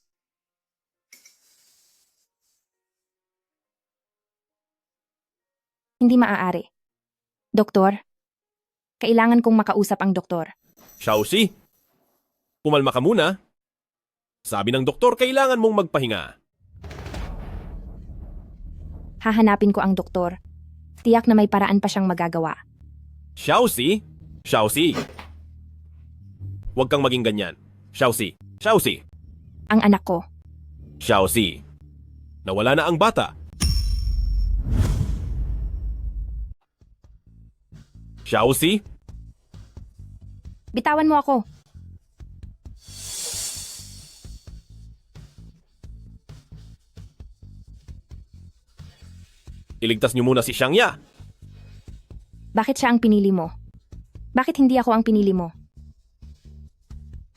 Hindi maaari. Doktor, kailangan kong makausap ang doktor. Xiaoxi, pumalma ka muna. Sabi ng doktor, kailangan mong magpahinga. Hahanapin ko ang doktor. Tiyak na may paraan pa siyang magagawa. Xiaoxi, Xiaoxi. Huwag kang maging ganyan. Xiaoxi, Xiaoxi, Ang anak ko. Xiaoxi. Nawala na ang bata. Xiaoxi, Bitawan mo ako. iligtas niyo muna si Xiangya. Bakit siya ang pinili mo? Bakit hindi ako ang pinili mo?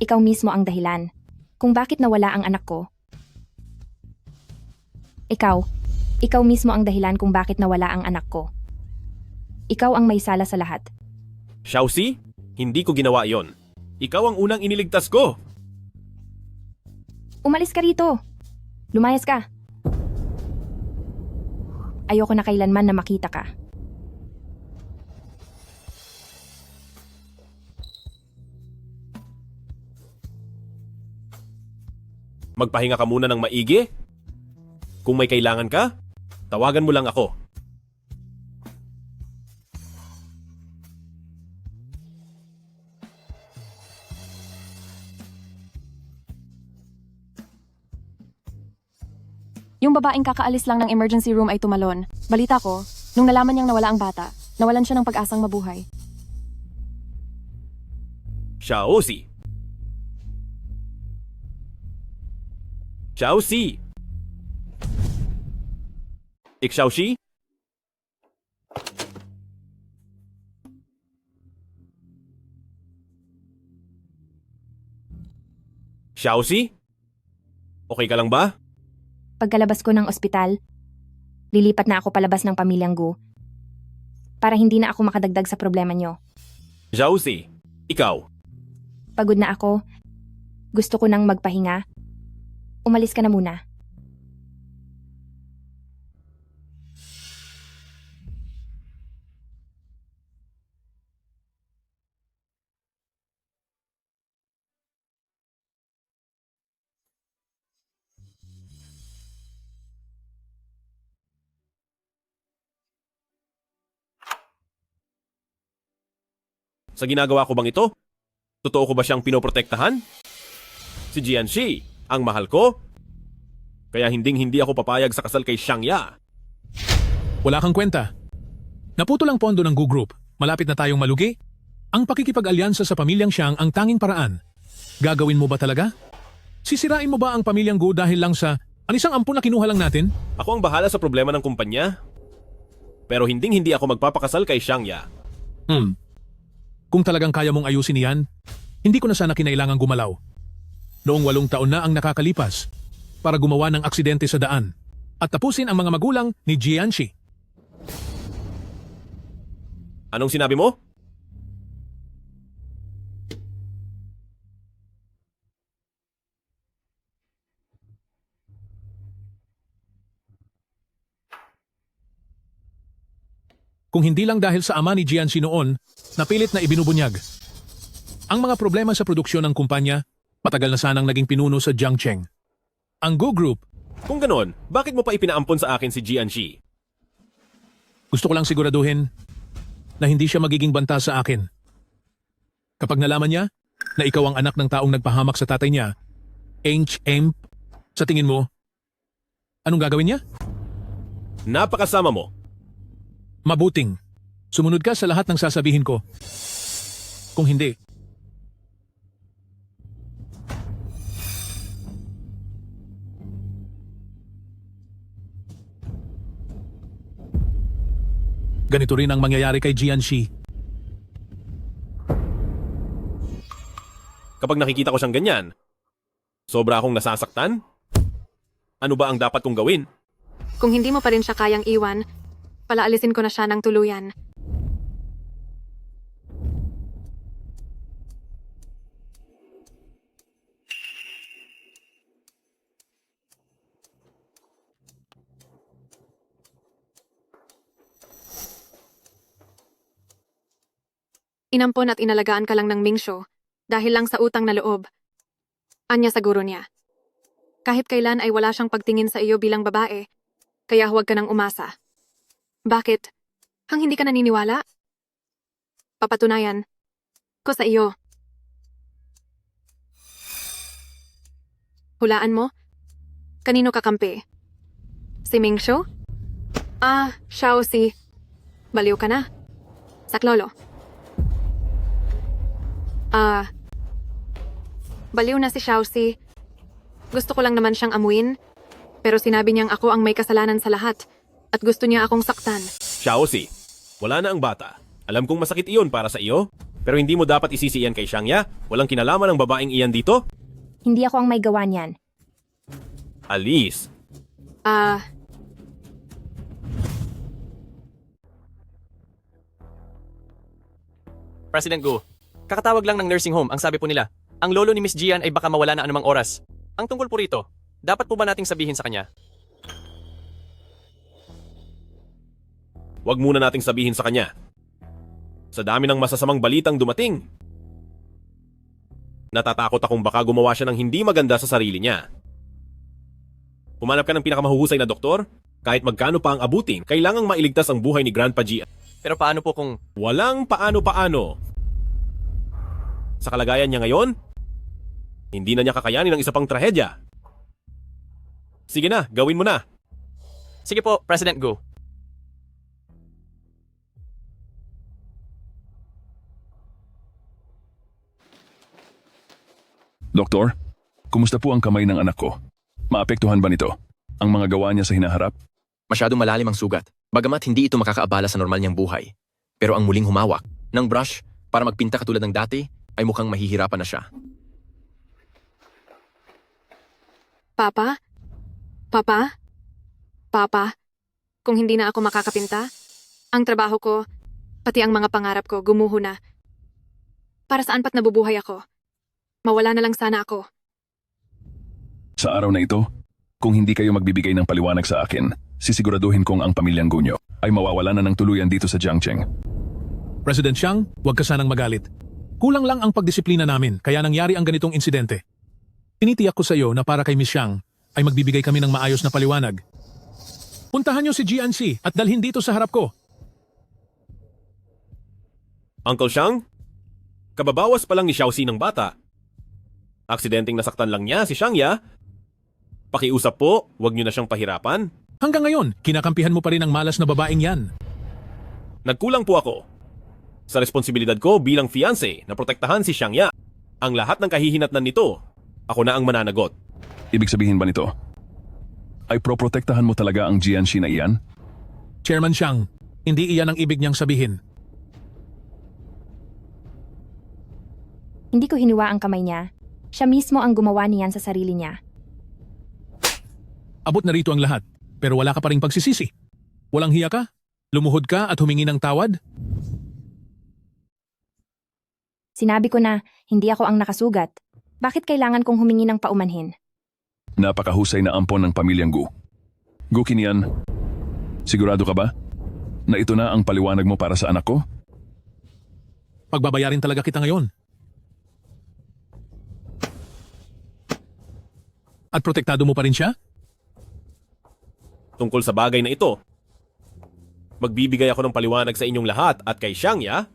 Ikaw mismo ang dahilan kung bakit nawala ang anak ko. Ikaw mismo ang dahilan kung bakit nawala ang anak ko. Ikaw ang may sala sa lahat. Xiaoxi, hindi ko ginawa yon. Ikaw ang unang iniligtas ko. Umalis ka rito. Lumayas ka. Ayoko na kailanman na makita ka. Magpahinga ka muna ng maigi. Kung may kailangan ka, tawagan mo lang ako. Yung babaeng kakaalis lang ng emergency room ay tumalon. Balita ko, nung nalaman niyang nawala ang bata, nawalan siya ng pag-asang mabuhay. Xiaoxi. Xiaoxi. Xiaoxi? Xiaoxi? Okay ka lang ba? Pagkalabas ko ng ospital, lilipat na ako palabas ng pamilyang Gu para hindi na ako makadagdag sa problema nyo. Xiaoxi, ikaw. Pagod na ako. Gusto ko nang magpahinga. Umalis ka na muna. Sa ginagawa ko bang ito? Totoo ko ba siyang pinoprotektahan? Si Jianxi, ang mahal ko? Kaya hindi ako papayag sa kasal kay Xiangya. Wala kang kwenta. Naputol ang pondo ng Gu Group. Malapit na tayong malugi. Ang pakikipag-alyansa sa pamilyang Xiang ang tanging paraan. Gagawin mo ba talaga? Sisirain mo ba ang pamilyang Gu dahil lang sa anisang ampun na kinuha lang natin? Ako ang bahala sa problema ng kumpanya. Pero hindi ako magpapakasal kay Xiangya. Kung talagang kaya mong ayusin iyan, hindi ko na sana kinailangang gumalaw. Noong 8 taon na ang nakakalipas para gumawa ng aksidente sa daan at tapusin ang mga magulang ni Jianxi. Anong sinabi mo? Kung hindi lang dahil sa ama ni Jianxi noon, napilit na ibinubunyag. Ang mga problema sa produksyon ng kumpanya, matagal na sanang naging pinuno sa Jiangcheng. Ang Gu Group. Kung ganon, bakit mo pa ipinaampon sa akin si Jianxi? Gusto ko lang siguraduhin na hindi siya magiging banta sa akin. Kapag nalaman niya na ikaw ang anak ng taong nagpahamak sa tatay niya, Imp. Sa tingin mo, anong gagawin niya? Napakasama mo. Mabuting. Sumunod ka sa lahat ng sasabihin ko. Kung hindi, ganito rin ang mangyayari kay Jianxi. Kapag nakikita ko siyang ganyan, sobra akong nasasaktan? Ano ba ang dapat kong gawin? Kung hindi mo pa rin siya kayang iwan, palaalisin ko na siya ng tuluyan. Inampon at inalagaan ka lang ng Mingsho dahil lang sa utang na loob. Anya sa guro niya. Kahit kailan ay wala siyang pagtingin sa iyo bilang babae, kaya huwag ka nang umasa. Bakit? Hang hindi ka naniniwala? Papatunayan ko sa iyo. Hulaan mo? Kanino kakampi? Si Mingsho? Xiaoxi. Baliw ka na. Saklolo. Baliw na si Xiaoxi. Gusto ko lang naman siyang amuin, pero sinabi niyang ako ang may kasalanan sa lahat at gusto niya akong saktan. Xiaoxi, wala na ang bata. Alam kong masakit iyon para sa iyo, pero hindi mo dapat isisi iyan kay Xiangya. Walang kinalaman ang babaeng iyan dito. Hindi ako ang may gawa niyan. Alice. President Gu, kakatawag lang ng nursing home. Ang sabi po nila, ang lolo ni Miss Jian ay baka mawala na anumang oras. Ang tungkol po rito, dapat po ba nating sabihin sa kanya? Huwag muna nating sabihin sa kanya. Sa dami ng masasamang balitang dumating, natatakot akong baka gumawa siya ng hindi maganda sa sarili niya. Humanap ka ng pinakamahuhusay na doktor? Kahit magkano pa ang abutin, kailangang mailigtas ang buhay ni Grandpa Jian. Pero paano po kung... Walang paano-paano. Sa kalagayan niya ngayon, hindi na niya kakayanin ang isa pang trahedya. Sige na, gawin mo na. Sige po, President Gu. Doktor, kumusta po ang kamay ng anak ko? Maapektuhan ba nito ang mga gawa niya sa hinaharap? Masyadong malalim ang sugat, bagamat hindi ito makakaabala sa normal niyang buhay. Pero ang muling humawak ng brush para magpinta katulad ng dati ay mukhang mahihirapan na siya. Papa? Papa? Papa? Kung hindi na ako makakapinta, ang trabaho ko, pati ang mga pangarap ko, gumuho na. Para saan pat nabubuhay ako? Mawala na lang sana ako. Sa araw na ito, kung hindi kayo magbibigay ng paliwanag sa akin, sisiguraduhin kong ang pamilyang Gunyo ay mawawala na ng tuluyan dito sa Jiangcheng. President Xiang, huwag ka sanang magalit. Kulang lang ang pagdisiplina namin kaya nangyari ang ganitong insidente. Tinitiyak ko sa iyo na para kay Miss Xiang ay magbibigay kami ng maayos na paliwanag. Puntahan niyo si Jianxi at dalhin dito sa harap ko. Uncle Xiang, kababawas pa lang ni Xiaoxi ng bata. Aksidenteng nasaktan lang niya si Xiangya. Pakiusap po, huwag niyo na siyang pahirapan. Hanggang ngayon, kinakampihan mo pa rin ang malas na babaeng yan. Nagkulang po ako. Sa responsibilidad ko bilang fiancé na protektahan si Xiangya. Ang lahat ng kahihinatnan nito, ako na ang mananagot. Ibig sabihin ba nito? Ay proprotektahan mo talaga ang Jianxi na iyan? Chairman Xiang, hindi iyan ang ibig niyang sabihin. Hindi ko hiniwa ang kamay niya. Siya mismo ang gumawa niyan sa sarili niya. Abot na rito ang lahat, pero wala ka pa ring pagsisisi. Walang hiya ka? Lumuhod ka at humingi ng tawad? Sinabi ko na, hindi ako ang nakasugat. Bakit kailangan kong humingi ng paumanhin? Napakahusay na ampon ng pamilyang Gu. Gu Qinian, sigurado ka ba na ito na ang paliwanag mo para sa anak ko? Pagbabayarin talaga kita ngayon. At protektado mo pa rin siya? Tungkol sa bagay na ito, magbibigay ako ng paliwanag sa inyong lahat at kay Xiangya.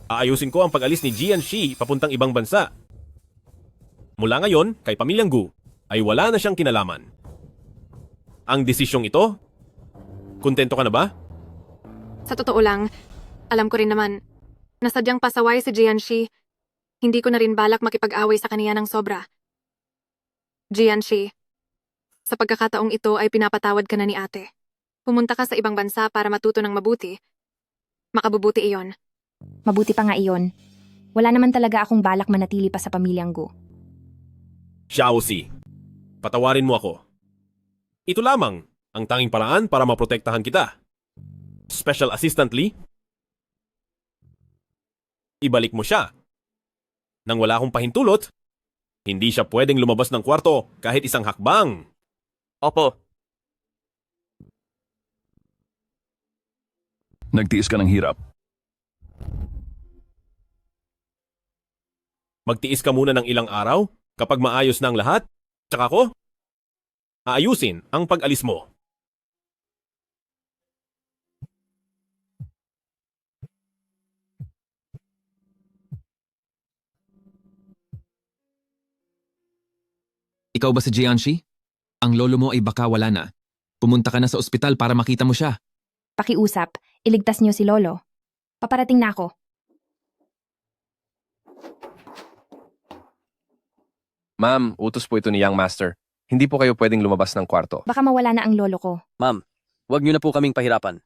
Aayusin ko ang pag-alis ni Jianxi papuntang ibang bansa. Mula ngayon, kay Pamilyang Gu, ay wala na siyang kinalaman. Ang desisyong ito, kontento ka na ba? Sa totoo lang, alam ko rin naman, na sadyang pasaway si Jianxi. Hindi ko na rin balak makipag-away sa kaniya ng sobra. Jianxi, sa pagkakataong ito ay pinapatawad ka na ni ate. Pumunta ka sa ibang bansa para matuto ng mabuti. Makabubuti iyon. Mabuti pa nga iyon. Wala naman talaga akong balak manatili pa sa pamilyang Gu. Xiaoxi, patawarin mo ako. Ito lamang ang tanging paraan para maprotektahan kita. Special Assistant Lee, ibalik mo siya. Nang wala akong pahintulot, hindi siya pwedeng lumabas ng kwarto kahit isang hakbang. Opo. Nagtiis ka ng hirap. Magtiis ka muna ng ilang araw kapag maayos na ang lahat, tsaka ko, aayusin ang pag-alis mo. Ikaw ba si Jianxi? Ang lolo mo ay baka wala na. Pumunta ka na sa ospital para makita mo siya. Pakiusap, iligtas niyo si Lolo. Paparating na ako. Ma'am, utos po ito ni Young Master. Hindi po kayo pwedeng lumabas ng kwarto. Baka mawala na ang lolo ko. Ma'am, huwag niyo na po kaming pahirapan.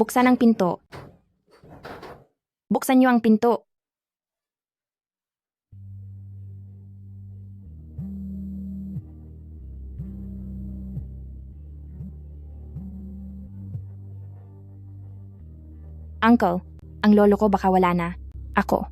Buksan ang pinto. Buksan niyo ang pinto. Uncle, ang lolo ko baka wala na. Ako.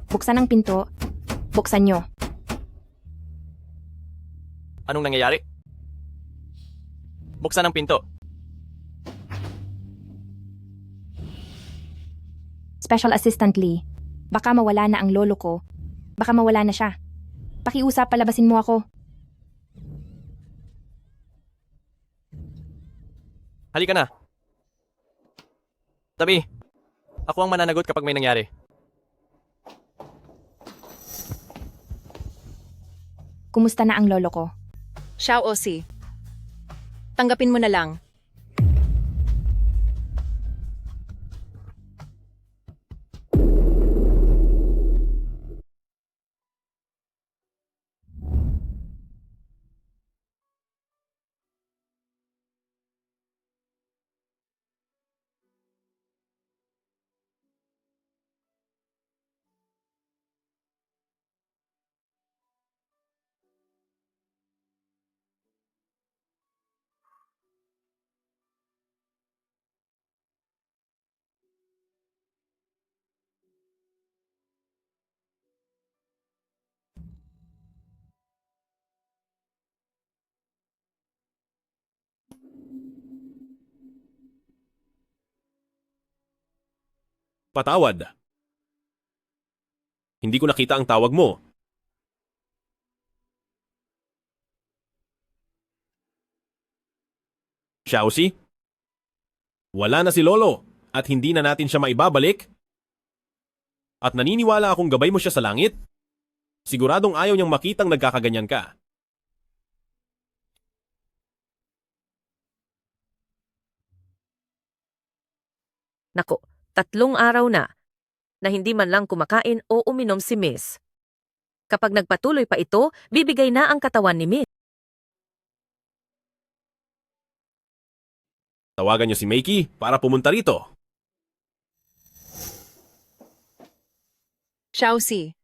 Buksan ang pinto. Buksan nyo. Anong nangyayari? Buksan ang pinto. Special Assistant Lee, baka mawala na ang lolo ko. Baka mawala na siya. Pakiusap, palabasin mo ako. Halika na. Tabi. Ako ang mananagot kapag may nangyari. Kumusta na ang lolo ko? Xiaoxi, tanggapin mo na lang. Patawad. Hindi ko nakita ang tawag mo. Xiaoxi? Wala na si Lolo at hindi na natin siya maibabalik? At naniniwala akong gabay mo siya sa langit? Siguradong ayaw niyang makitang nagkakaganyan ka. Nako, 3 araw na hindi man lang kumakain o uminom si Miss. Kapag nagpatuloy pa ito, bibigay na ang katawan ni Miss. Tawagan niyo si Makey para pumunta rito. Xiaoxi.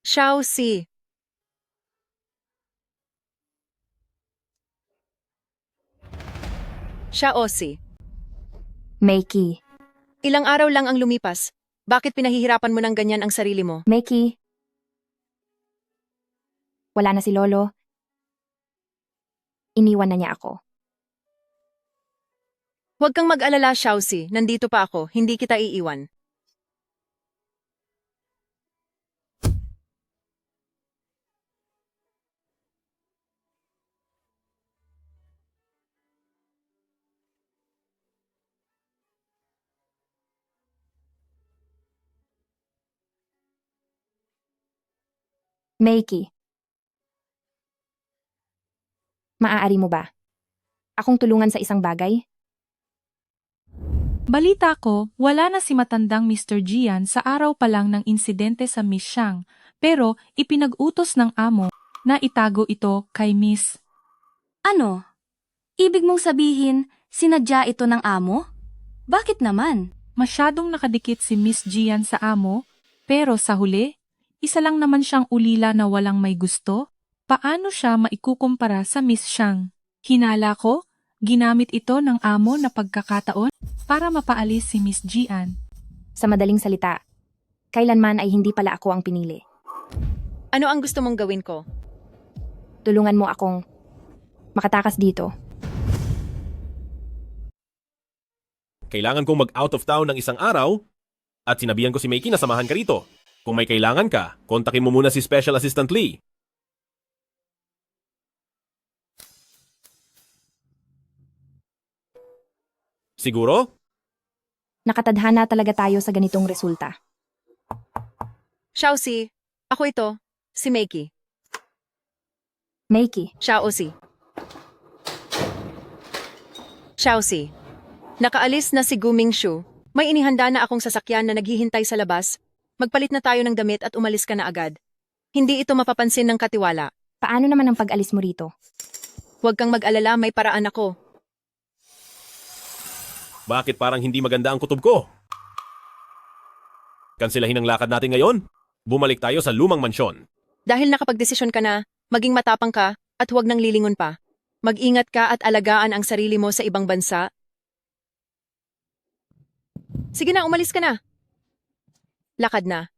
Xiaoxi. Xiaoxi. Makey. Ilang araw lang ang lumipas. Bakit pinahihirapan mo ng ganyan ang sarili mo? Makey. Wala na si Lolo. Iniwan na niya ako. Huwag kang mag-alala, Xiaoxi. Nandito pa ako. Hindi kita iiwan. Meiki. Maaari mo ba? Akong tulungan sa isang bagay? Balita ko, wala na si matandang Mr. Gian sa araw pa lang ng insidente sa Miss Xiang, pero ipinag-utos ng amo na itago ito kay Miss. Ano? Ibig mong sabihin, sinadya ito ng amo? Bakit naman? Masyadong nakadikit si Miss Gian sa amo, pero sa huli, isa lang naman siyang ulila na walang may gusto. Paano siya maikukumpara sa Miss Xiang? Hinala ko, ginamit ito ng amo na pagkakataon para mapaalis si Miss Gian. Sa madaling salita, kailanman ay hindi pala ako ang pinili. Ano ang gusto mong gawin ko? Tulungan mo akong makatakas dito. Kailangan kong mag-out of town ng isang araw at sinabihan ko si Meiki na samahan ka rito. Kung may kailangan ka, kontakin mo muna si Special Assistant Lee. Siguro? Nakatadhana talaga tayo sa ganitong resulta. Xiaoxi, ako ito, si Meiki. Meiki. Xiaoxi. Xiaoxi. Nakaalis na si Guming Shu. May inihanda na akong sasakyan na naghihintay sa labas. Magpalit na tayo ng damit at umalis ka na agad. Hindi ito mapapansin ng katiwala. Paano naman ang pag-alis mo rito? Huwag kang mag-alala, may paraan ako. Bakit parang hindi maganda ang kutob ko? Kanselahin ang lakad natin ngayon? Bumalik tayo sa lumang mansyon. Dahil nakapagdesisyon ka na, maging matapang ka at huwag nang lilingon pa. Mag-ingat ka at alagaan ang sarili mo sa ibang bansa. Sige na, umalis ka na. Lakad na.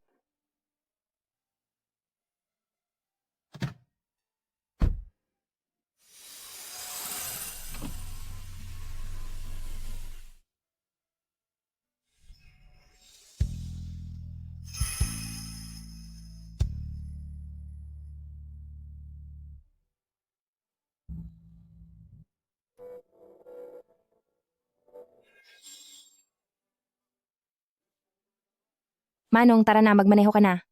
Manong, tara na, magmaneho ka na.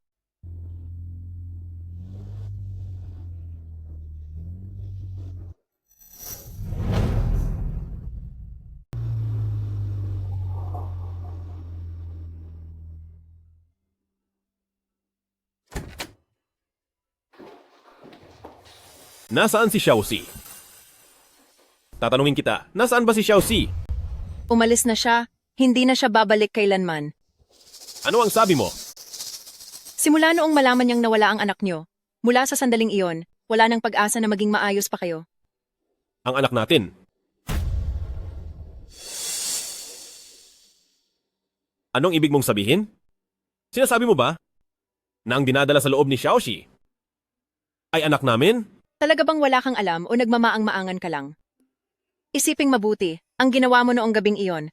Nasaan si Xiaoxi? Tatanungin kita, nasaan ba si Xiaoxi? Umalis na siya, hindi na siya babalik kailanman. Ano ang sabi mo? Simula noong malaman niyang nawala ang anak niyo, mula sa sandaling iyon, wala nang pag-asa na maging maayos pa kayo. Ang anak natin. Anong ibig mong sabihin? Sinasabi mo ba na ang dinadala sa loob ni Xiaoxi ay anak namin? Talaga bang wala kang alam o nagmamaang-maangan ka lang? Isiping mabuti, ang ginawa mo noong gabing iyon.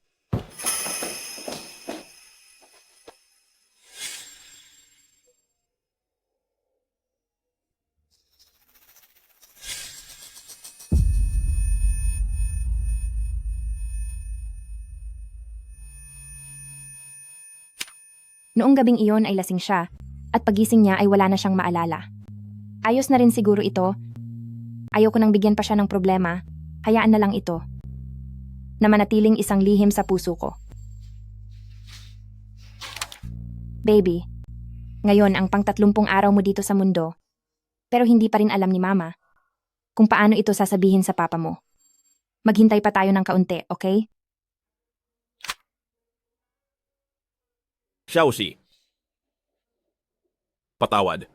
Noong gabing iyon ay lasing siya, at pagising niya ay wala na siyang maalala. Ayos na rin siguro ito. Ayoko nang bigyan pa siya ng problema, hayaan na lang ito. Na manatiling isang lihim sa puso ko. Baby, ngayon ang pang-30 araw mo dito sa mundo, pero hindi pa rin alam ni Mama kung paano ito sasabihin sa papa mo. Maghintay pa tayo ng kaunti, okay? Xiaoxi. Patawad.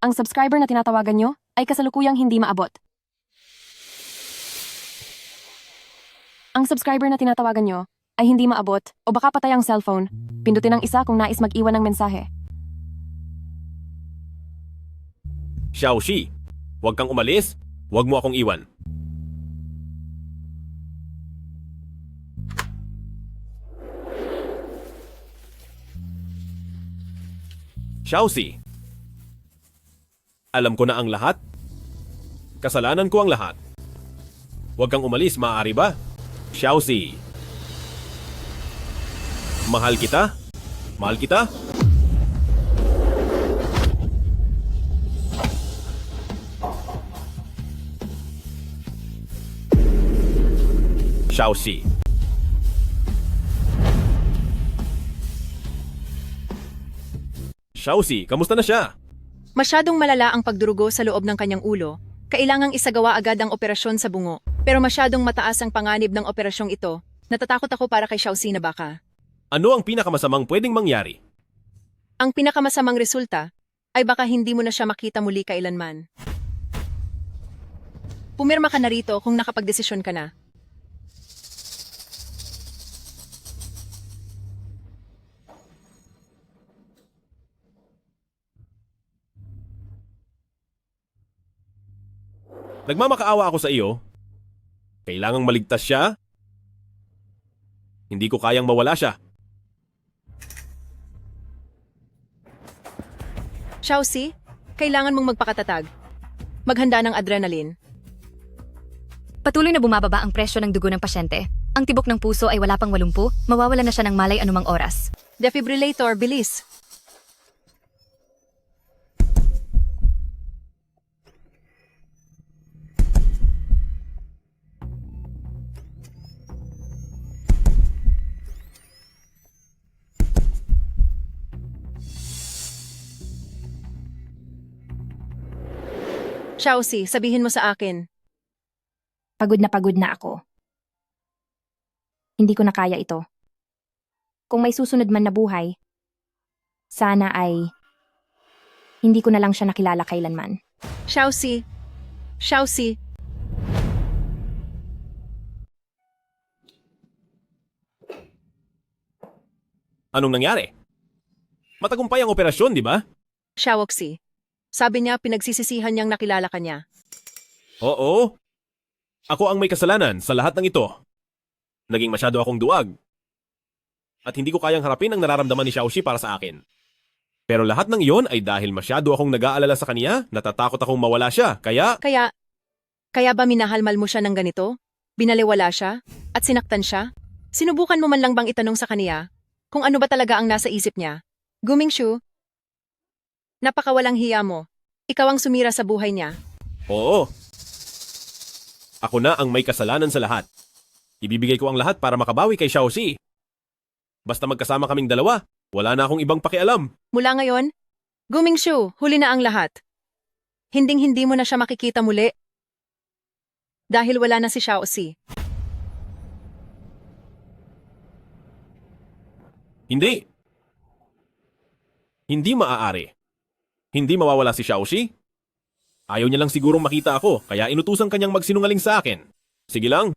Ang subscriber na tinatawagan nyo ay kasalukuyang hindi maabot. Ang subscriber na tinatawagan nyo ay hindi maabot o baka patay ang cellphone. Pindutin ang isa kung nais mag-iwan ng mensahe. Xiaoxi, huwag kang umalis. Huwag mo akong iwan. Xiaoxi, alam ko na ang lahat. Kasalanan ko ang lahat. Huwag kang umalis, maaari ba? Xiaoxi. Mahal kita? Mahal kita? Xiaoxi. Xiaoxi, kamusta na siya? Masyadong malala ang pagdurugo sa loob ng kanyang ulo. Kailangang isagawa agad ang operasyon sa bungo. Pero masyadong mataas ang panganib ng operasyong ito. Natatakot ako para kay Xiaoxi na baka. Ano ang pinakamasamang pwedeng mangyari? Ang pinakamasamang resulta ay baka hindi mo na siya makita muli kailanman. Pumirma ka na rito kung nakapagdesisyon ka na. Nagmamakaawa ako sa iyo. Kailangang maligtas siya. Hindi ko kayang mawala siya. Xiaoxi, kailangan mong magpakatatag. Maghanda ng adrenaline. Patuloy na bumababa ang presyo ng dugo ng pasyente. Ang tibok ng puso ay wala pang 80, mawawala na siya ng malay anumang oras. Defibrillator, bilis! Xiaoxi, sabihin mo sa akin. Pagod na ako. Hindi ko na kaya ito. Kung may susunod man na buhay, sana ay hindi ko na lang siya nakilala kailanman. Xiaoxi, Xiaoxi. Anong nangyari? Matagumpay ang operasyon, di ba? Xiaoxi. Sabi niya pinagsisisihan niyang nakilala ka niya. Oo. Ako ang may kasalanan sa lahat ng ito. Naging masyado akong duwag. At hindi ko kayang harapin ang nararamdaman ni Xiaoxi para sa akin. Pero lahat ng iyon ay dahil masyado akong nag-aalala sa kanya, natatakot akong mawala siya, kaya... Kaya ba minahalmal mo siya ng ganito? Binaliwala siya? At sinaktan siya? Sinubukan mo man lang bang itanong sa kaniya kung ano ba talaga ang nasa isip niya? Gumingshu, napakawalang hiya mo. Ikaw ang sumira sa buhay niya. Oo. Ako na ang may kasalanan sa lahat. Ibibigay ko ang lahat para makabawi kay Xiaoxi. Basta magkasama kaming dalawa, wala na akong ibang pakialam. Mula ngayon, Gumingshu, huli na ang lahat. Hinding-hindi mo na siya makikita muli. Dahil wala na si Xiaoxi. Hindi. Hindi maaari. Hindi mawawala si Xiaoxi? Ayaw niya lang sigurong makita ako, kaya inutusan kanyang magsinungaling sa akin. Sige lang.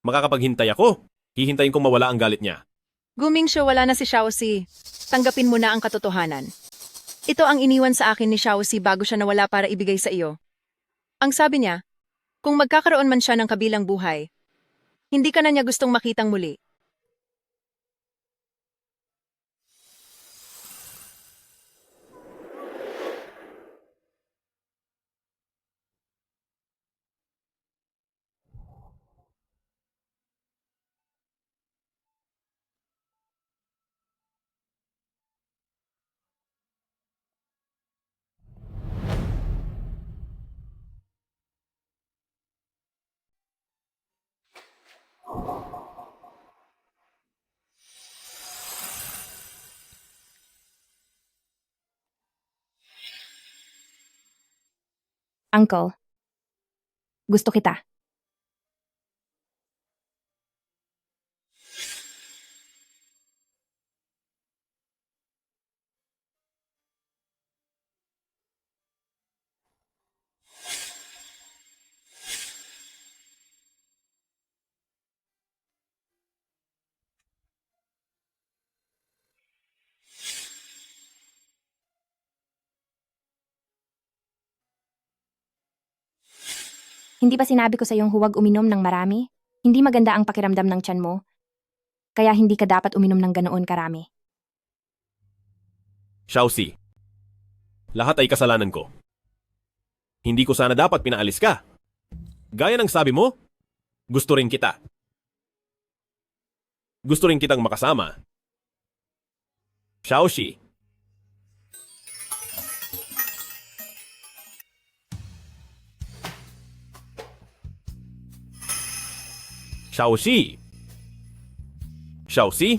Makakapaghintay ako. Hihintayin kong mawala ang galit niya. Gumingshu, wala na si Xiaoxi. Tanggapin mo na ang katotohanan. Ito ang iniwan sa akin ni Xiaoxi bago siya nawala para ibigay sa iyo. Ang sabi niya, kung magkakaroon man siya ng kabilang buhay, hindi ka na niya gustong makitang muli. Uncle, gusto kita. Hindi ba sinabi ko sa iyong huwag uminom ng marami? Hindi maganda ang pakiramdam ng tiyan mo. Kaya hindi ka dapat uminom ng ganoon karami. Xiaoxi, lahat ay kasalanan ko. Hindi ko sana dapat pinaalis ka. Gaya ng sabi mo, gusto rin kita. Gusto rin kitang makasama. Xiaoxi. Xiaoxi. Xiaoxi.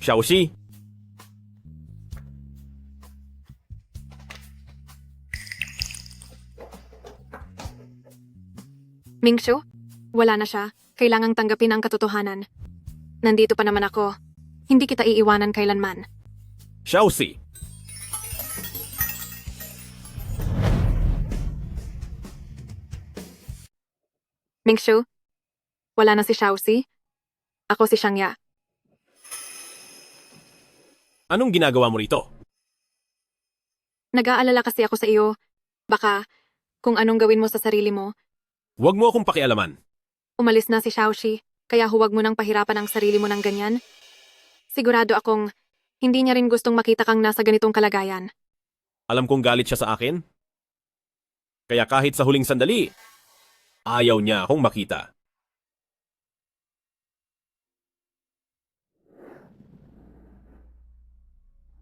Xiaoxi. Mingshu, wala na siya. Kailangang tanggapin ang katotohanan. Nandito pa naman ako. Hindi kita iiwanan kailanman. Xiaoxi. Mingshu, wala na si Xiaoxi. Ako si Xiangya. Anong ginagawa mo rito? Nag-aalala kasi ako sa iyo. Baka, kung anong gawin mo sa sarili mo, Huwag mo akong pakialaman. umalis na si Xiaoxi, kaya huwag mo nang pahirapan ang sarili mo ng ganyan. Sigurado akong hindi niya rin gustong makita kang nasa ganitong kalagayan. Alam kong galit siya sa akin. Kaya kahit sa huling sandali, ayaw niya akong makita.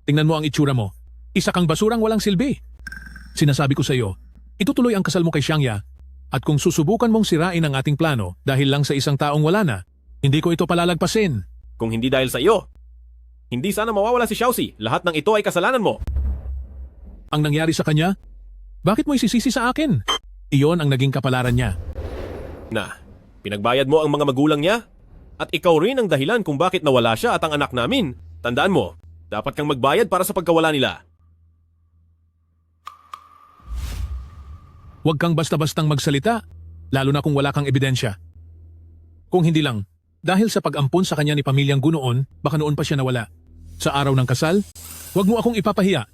Tingnan mo ang itsura mo. Isa kang basurang walang silbi. Sinasabi ko sa iyo, itutuloy ang kasal mo kay Xiangya at kung susubukan mong sirain ang ating plano dahil lang sa isang taong wala na, hindi ko ito palalagpasin. Kung hindi dahil sa iyo, hindi sana mawawala si Xiaoxi. Lahat ng ito ay kasalanan mo. Ang nangyari sa kanya? Bakit mo isisisi sa akin? Iyon ang naging kapalaran niya. Na, pinagbayad mo ang mga magulang niya? At ikaw rin ang dahilan kung bakit nawala siya at ang anak namin. Tandaan mo, dapat kang magbayad para sa pagkawala nila. Huwag kang basta-bastang magsalita, lalo na kung wala kang ebidensya. Kung hindi lang, dahil sa pag-ampon sa kanya ni Pamilyang Gu noon, baka noon pa siya nawala. Sa araw ng kasal, huwag mo akong ipapahiya.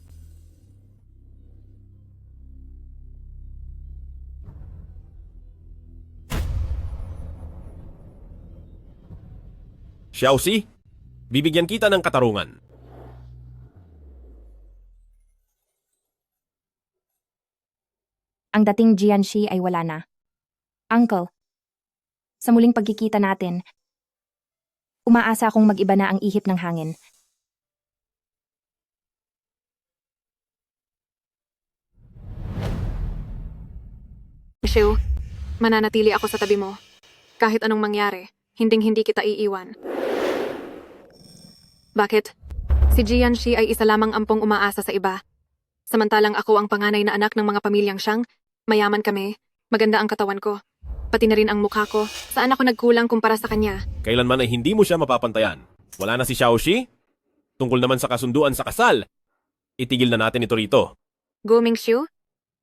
Xiaoxi, bibigyan kita ng katarungan. Ang dating Jianxi ay wala na. Uncle, sa muling pagkikita natin, umaasa akong mag-iba na ang ihip ng hangin. Mingshu, mananatili ako sa tabi mo. Kahit anong mangyari, hinding-hindi kita iiwan. Bakit? Si Jianxi ay isa lamang ampong umaasa sa iba. Samantalang ako ang panganay na anak ng mga pamilyang Xiang, mayaman kami, maganda ang katawan ko, pati na rin ang mukha ko. Saan ako nagkulang kumpara sa kanya? Kailanman ay hindi mo siya mapapantayan. Wala na si Xiaoxi? Tungkol naman sa kasunduan sa kasal, itigil na natin ito rito. Gu Mingshu,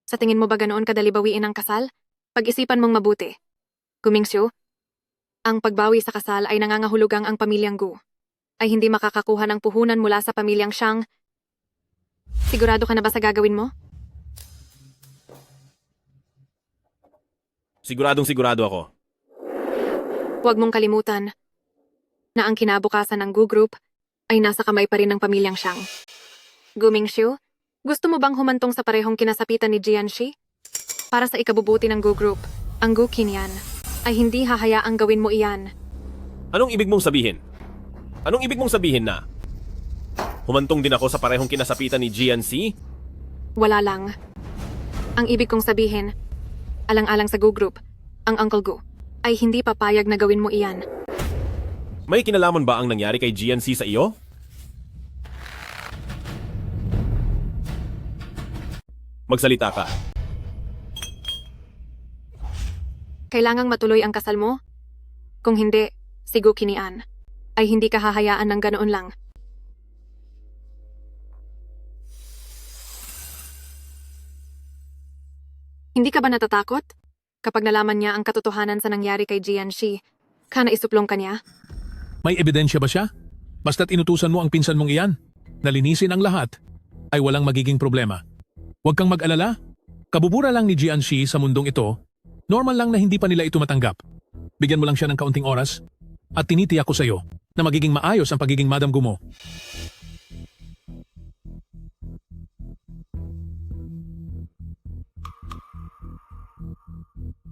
sa tingin mo ba ganoon kadali bawiin ang kasal? Pag-isipan mong mabuti. Gu Mingshu, ang pagbawi sa kasal ay nangangahulugang ang pamilyang Gu ay hindi makakakuha ng puhunan mula sa pamilyang Xiang. Sigurado ka na ba sa gagawin mo? Siguradong sigurado ako. Huwag mong kalimutan na ang kinabukasan ng Gu Group ay nasa kamay pa rin ng pamilyang Xiang. Gu Mingshu, gusto mo bang humantong sa parehong kinasapitan ni Jianxi? Para sa ikabubuti ng Gu Group, ang Gu Qinyan ay hindi hahayaang gawin mo iyan. Anong ibig mong sabihin? Anong ibig mong sabihin na? Humantong din ako sa parehong kinasapitan ni Jianxi? Wala lang. Ang ibig kong sabihin, alang-alang sa Gu Group, ang Uncle Gu ay hindi papayag na gawin mo iyan. May kinalaman ba ang nangyari kay Jianxi sa iyo? Magsalita ka. Kailangang matuloy ang kasal mo? Kung hindi, si Gu Qinyan ay hindi ka hahayaan ng ganoon lang. Hindi ka ba natatakot? Kapag nalaman niya ang katotohanan sa nangyari kay Jianxi, kana isuplong ka niya? May ebidensya ba siya? Basta't inutusan mo ang pinsan mong iyan, nalinisin ang lahat, ay walang magiging problema. Huwag kang mag-alala. Kabubura lang ni Jianxi sa mundong ito, normal lang na hindi pa nila ito matanggap. Bigyan mo lang siya ng kaunting oras at tinitiyak ko sa iyo na magiging maayos ang pagiging Madam Gu mo.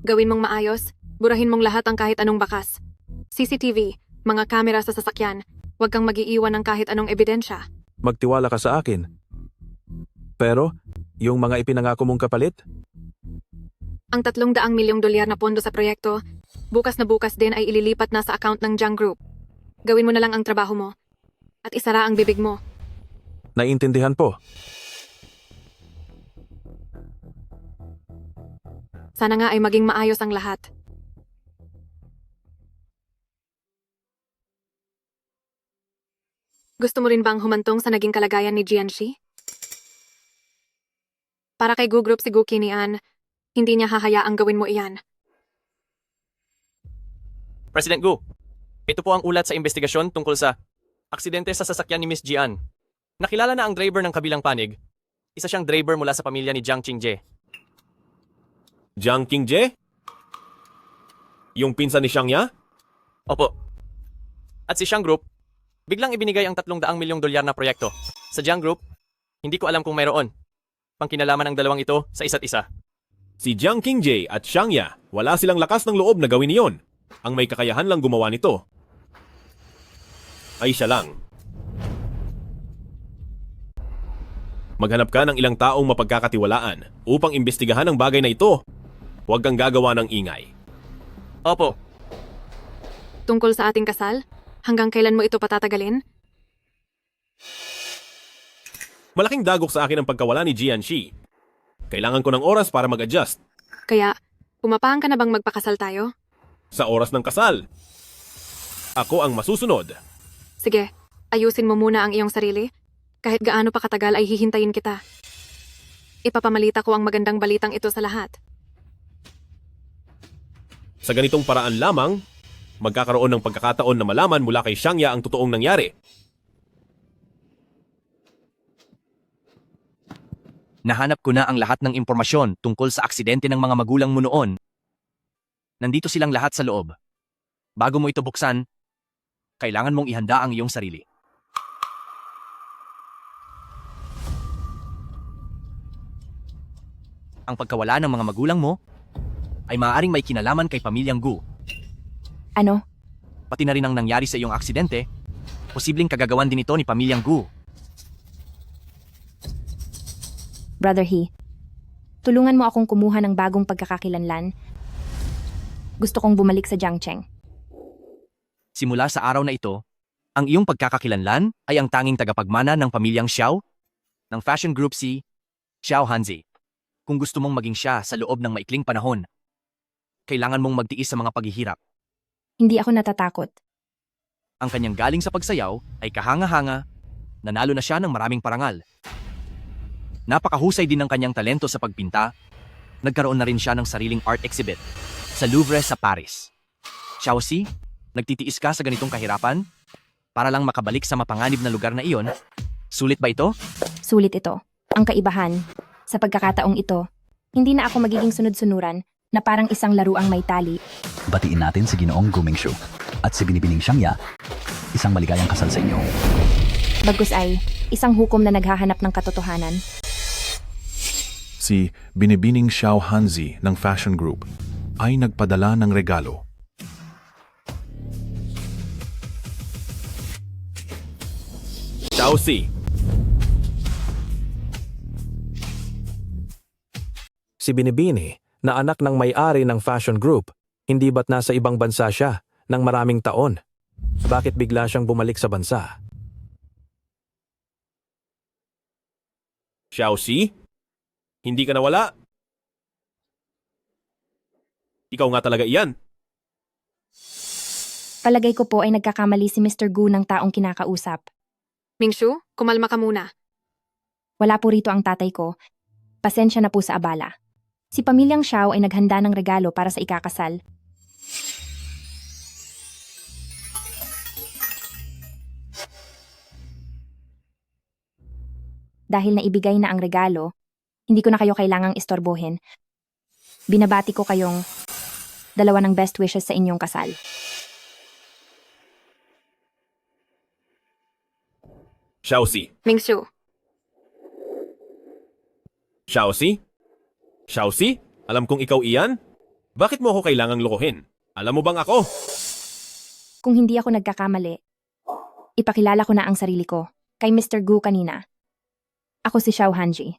Gawin mong maayos, burahin mong lahat ang kahit anong bakas. CCTV, mga kamera sa sasakyan, huwag kang mag-iiwan ng kahit anong ebidensya. Magtiwala ka sa akin. Pero, yung mga ipinangako mong kapalit? Ang 300 milyong dolyar na pondo sa proyekto, bukas na bukas din ay ililipat na sa account ng Jiang Group. Gawin mo na lang ang trabaho mo. At isara ang bibig mo. Naiintindihan po. Sana nga ay maging maayos ang lahat. Gusto mo rin bang humantong sa naging kalagayan ni Jianxi? Para kay Gu Group si Gu Qinian, hindi niya hahayaang gawin mo iyan. President Gu, ito po ang ulat sa investigasyon tungkol sa aksidente sa sasakyan ni Miss Jian. Nakilala na ang driver ng kabilang panig. Isa siyang driver mula sa pamilya ni Jiang Qingje. Jiang Qingje? Yung pinsan ni Xiangya? Opo. At si Xiang Group, biglang ibinigay ang 300 milyong dolyar na proyekto. Sa Jiang Group, hindi ko alam kung mayroon. Pangkinalaman ang dalawang ito sa isa't isa. Si Jiang Qingje at Xiangya, wala silang lakas ng loob na gawin iyon. Ang may kakayahan lang gumawa nito ay siya lang. Maghanap ka ng ilang taong mapagkakatiwalaan upang imbestigahan ang bagay na ito. Huwag kang gagawa ng ingay. Opo. Tungkol sa ating kasal, hanggang kailan mo ito patatagalin? Malaking dagok sa akin ang pagkawala ni Jianxi. Kailangan ko ng oras para mag-adjust. Kaya, pumapahang ka na bang magpakasal tayo? Sa oras ng kasal, ako ang masusunod. Sige, ayusin mo muna ang iyong sarili. Kahit gaano pa katagal ay hihintayin kita. Ipapamalita ko ang magandang balitang ito sa lahat. Sa ganitong paraan lamang, magkakaroon ng pagkakataon na malaman mula kay Xiangya ang totoong nangyari. Nahanap ko na ang lahat ng impormasyon tungkol sa aksidente ng mga magulang mo noon. Nandito silang lahat sa loob. Bago mo ito buksan, kailangan mong ihanda ang iyong sarili. Ang pagkawala ng mga magulang mo ay maaaring may kinalaman kay pamilyang Gu. Ano? Pati na rin ang nangyari sa iyong aksidente, posibleng kagagawan din ito ni pamilyang Gu. Brother He, tulungan mo akong kumuha ng bagong pagkakakilanlan. Gusto kong bumalik sa Jiangcheng. Simula sa araw na ito, ang iyong pagkakakilanlan ay ang tanging tagapagmana ng pamilyang Xiao, ng fashion group si Xiao Hanzi. Kung gusto mong maging siya sa loob ng maikling panahon, kailangan mong magtiis sa mga paghihirap. Hindi ako natatakot. Ang kanyang galing sa pagsayaw ay kahanga-hanga, nanalo na siya ng maraming parangal. Napakahusay din ng kanyang talento sa pagpinta, nagkaroon na rin siya ng sariling art exhibit sa Louvre sa Paris. Xiaoxi, nagtitiis ka sa ganitong kahirapan? Para lang makabalik sa mapanganib na lugar na iyon? Sulit ba ito? Sulit ito. Ang kaibahan, sa pagkakataong ito, hindi na ako magiging sunod-sunuran na parang isang laruang may tali. Batiin natin si Ginoong Gumingshu at si Binibining Xiangya. Isang maligayang kasal sa inyo. Bagkus ay isang hukom na naghahanap ng katotohanan. Si Binibining Xiao Hanzi ng Fashion Group ay nagpadala ng regalo. Xiaoxi, Si Binibini, na anak ng may-ari ng fashion group, hindi ba't nasa ibang bansa siya ng maraming taon? Bakit bigla siyang bumalik sa bansa? Xiaoxi, hindi ka nawala? Ikaw nga talaga iyan. Palagay ko po ay nagkakamali si Mr. Gu ng taong kinakausap. Mingshu, kumalma ka muna. Wala po rito ang tatay ko. Pasensya na po sa abala. Si pamilyang Xiao ay naghanda ng regalo para sa ikakasal. Dahil naibigay na ang regalo, Hindi ko na kayo kailangang istorbohin. Binabati ko kayong dalawa ng best wishes sa inyong kasal. Xiaoxi. Mingshu, Xiaoxi? Xiaoxi? Alam kong ikaw iyan? Bakit mo ako kailangang lokohin? Alam mo bang ako? Kung hindi ako nagkakamali, ipakilala ko na ang sarili ko kay Mr. Gu kanina. Ako si Xiao Hanji.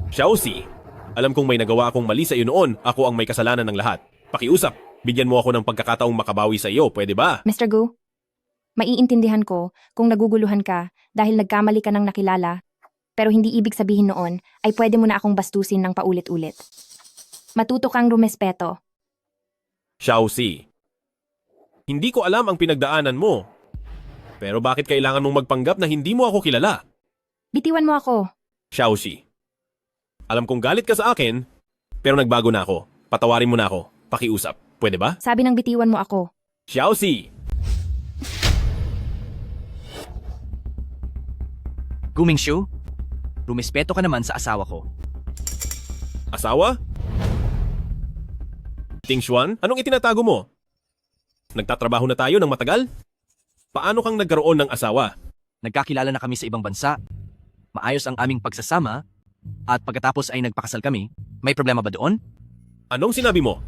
Xiaoxi, alam kong may nagawa akong mali sa iyo noon. Ako ang may kasalanan ng lahat. Pakiusap, bigyan mo ako ng pagkakataong makabawi sa iyo, pwede ba? Mr. Gu, maiintindihan ko kung naguguluhan ka dahil nagkamali ka ng nakilala, pero hindi ibig sabihin noon ay pwede mo na akong bastusin ng paulit-ulit. Matuto kang rumespeto. Xiaoxi, hindi ko alam ang pinagdaanan mo. Pero bakit kailangan mong magpanggap na hindi mo ako kilala? Bitiwan mo ako. Xiaoxi, alam kong galit ka sa akin, pero nagbago na ako. Patawarin mo na ako. Pakiusap, pwede ba? Sabi ng bitiwan mo ako. Xiaoxi! Gu Mingshu, rumispeto ka naman sa asawa ko. Asawa? Ting Xuan, anong itinatago mo? Nagtatrabaho na tayo ng matagal? Paano kang nagkaroon ng asawa? Nagkakilala na kami sa ibang bansa. Maayos ang aming pagsasama. At pagkatapos ay nagpakasal kami. May problema ba doon? Anong sinabi mo?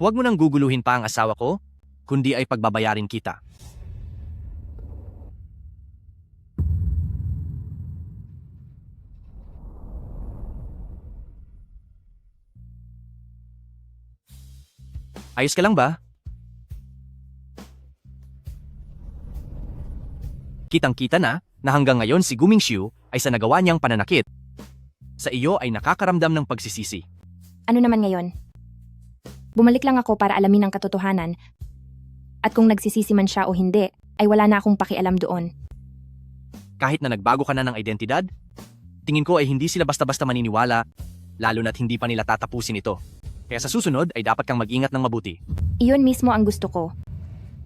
Huwag mo nang guguluhin pa ang asawa ko, kundi ay pagbabayarin kita. Ayos ka lang ba? Kitang-kita na hanggang ngayon si Gu Mingshu ay sa nagawa niyang pananakit. Sa iyo ay nakakaramdam ng pagsisisi. Ano naman ngayon? Bumalik lang ako para alamin ang katotohanan. At kung nagsisisi man siya o hindi, ay wala na akong pakialam doon. Kahit na nagbago ka na ng identidad, tingin ko ay hindi sila basta-basta maniniwala, lalo na't hindi pa nila tatapusin ito. Kaya sa susunod ay dapat kang mag-ingat ng mabuti. Iyon mismo ang gusto ko.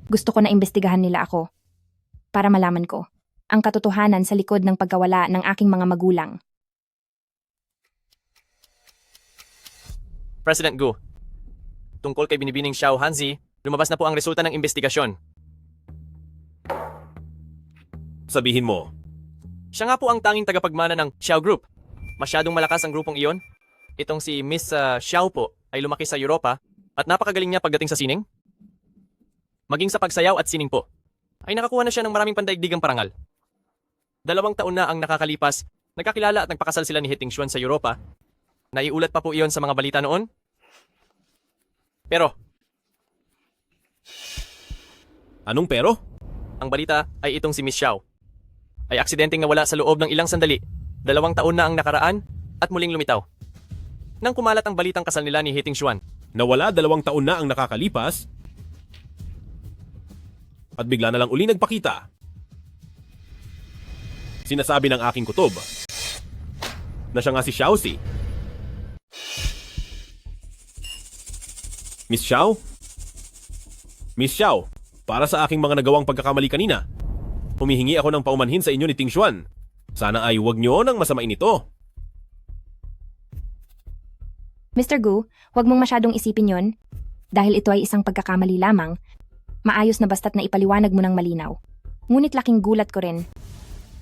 Gusto ko na imbestigahan nila ako. Para malaman ko ang katotohanan sa likod ng pagkawala ng aking mga magulang. President Gu, tungkol kay binibining Xiao Hanzi, lumabas na po ang resulta ng investigasyon. Sabihin mo. Siya nga po ang tanging tagapagmana ng Xiao Group. Masyadong malakas ang grupong iyon. Itong si Miss Xiao po ay lumaki sa Europa at napakagaling niya pagdating sa sining. Maging sa pagsayaw at sining po, ay nakakuha na siya ng maraming pandaigdigang parangal. 2 taon na ang nakakalipas, nagkakilala at nagpakasal sila ni Heting Xuan sa Europa. Naiulat pa po iyon sa mga balita noon. Pero, anong pero? Ang balita ay itong si Miss Xiao ay aksidenteng nawala sa loob ng ilang sandali. 2 taon na ang nakaraan at muling lumitaw. Nang kumalat ang balitang kasal nila ni Heting Xuan. Nawala 2 taon na ang nakakalipas at bigla na lang uli nagpakita. Sinasabi ng aking kutob na siya nga si Xiaoxi. Miss Xiao? Miss Xiao, para sa aking mga nagawang pagkakamali kanina, humihingi ako ng paumanhin sa inyo ni Ting Xuan. Sana ay huwag nyo nang masamain ito. Mr. Gu, huwag mong masyadong isipin yon. Dahil ito ay isang pagkakamali lamang, maayos na basta't na ipaliwanag mo ng malinaw. Ngunit laking gulat ko rin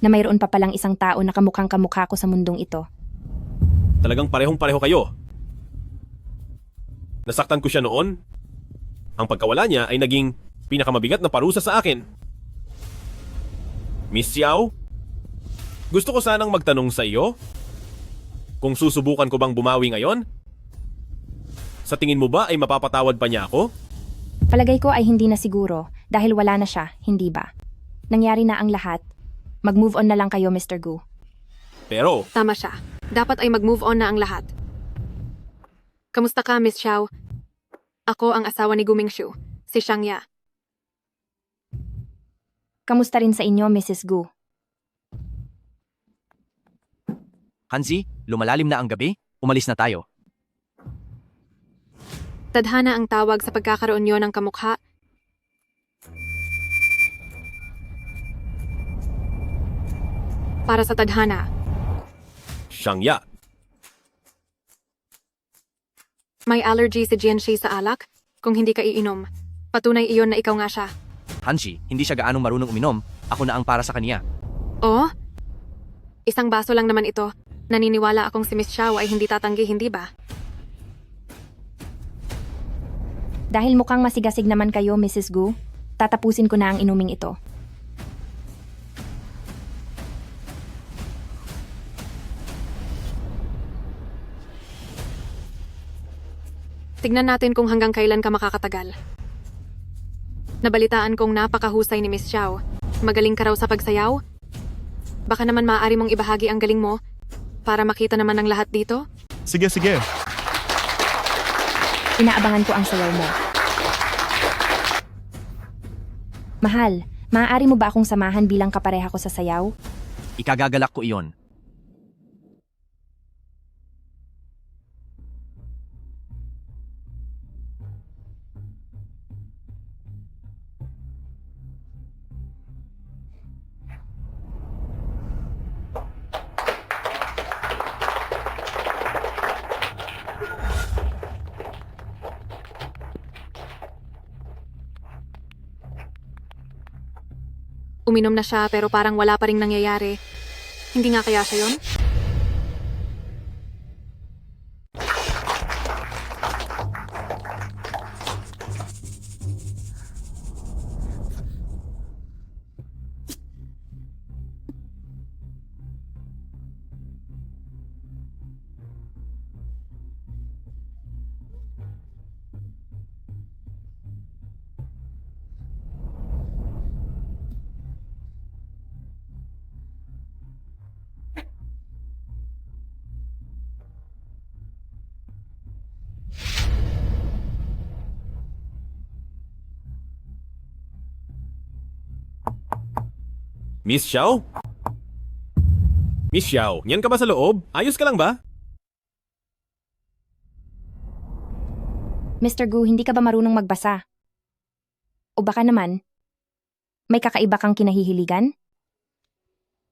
na mayroon pa palang isang tao na kamukhang kamukha ko sa mundong ito. Talagang parehong-pareho kayo. Nasaktan ko siya noon. Ang pagkawala niya ay naging pinakamabigat na parusa sa akin. Miss Xiao, gusto ko sanang magtanong sa iyo kung susubukan ko bang bumawi ngayon. Sa tingin mo ba ay mapapatawad pa niya ako? Palagay ko ay hindi na siguro dahil wala na siya, hindi ba? Nangyari na ang lahat. Mag-move on na lang kayo, Mr. Gu. Pero, Tama siya. Dapat ay mag-move on na ang lahat. Kamusta ka, Miss Xiao? Ako ang asawa ni Gu Mingshu, si Xiangya. Kamusta rin sa inyo, Mrs. Gu? Hanzi, lumalalim na ang gabi, umalis na tayo. Tadhana ang tawag sa pagkakaroon niyo ng kamukha. Para sa tadhana. Xiangya. May allergy si Jianxi sa alak? Kung hindi ka iinom, patunay iyon na ikaw nga siya. Hanshi, hindi siya gaanong marunong uminom. Ako na ang para sa kaniya. Oo? Isang baso lang naman ito. Naniniwala akong si Miss Xiao ay hindi tatanggi, hindi ba? Dahil mukhang masigasig naman kayo, Mrs. Gu, tatapusin ko na ang inuming ito. Tignan natin kung hanggang kailan ka makakatagal. Nabalitaan kong napakahusay ni Miss Xiao. Magaling ka raw sa pagsayaw? Baka naman maaari mong ibahagi ang galing mo para makita naman ng lahat dito? Sige, sige. Inaabangan ko ang sayaw mo. Mahal, maaari mo ba akong samahan bilang kapareha ko sa sayaw? Ikagagalak ko iyon. Uminom na siya pero parang wala pa ring nangyayari. Hindi nga kaya siya yon? Miss Xiao? Miss Xiao, niyan ka ba sa loob? Ayos ka lang ba? Mr. Gu, hindi ka ba marunong magbasa? O baka naman, may kakaiba kang kinahihiligan?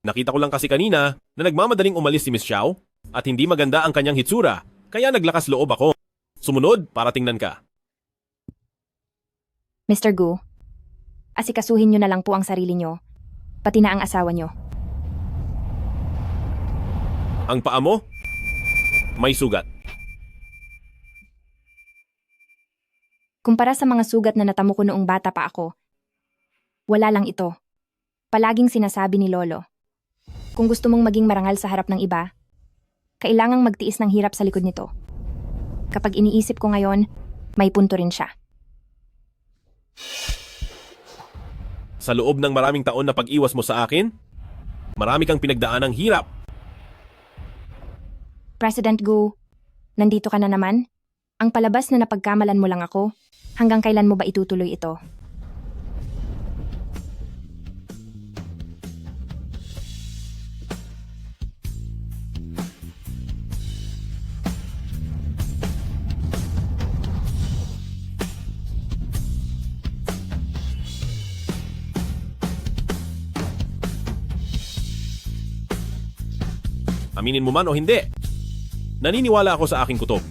Nakita ko lang kasi kanina na nagmamadaling umalis si Miss Xiao at hindi maganda ang kanyang hitsura, kaya naglakas loob ako. Sumunod para tingnan ka. Mr. Gu, asikasuhin niyo na lang po ang sarili niyo, pati na ang asawa niyo. Ang paa mo? May sugat. Kumpara sa mga sugat na natamo ko noong bata pa ako, wala lang ito. Palaging sinasabi ni Lolo, kung gusto mong maging marangal sa harap ng iba, kailangang magtiis ng hirap sa likod nito. Kapag iniisip ko ngayon, may punto rin siya. Sa loob ng maraming taon na pag-iwas mo sa akin, marami kang pinagdaan ng hirap. President Gu, nandito ka na naman? Ang palabas na napagkamalan mo lang ako, hanggang kailan mo ba itutuloy ito? Aminin mo man o hindi, naniniwala ako sa aking kutob.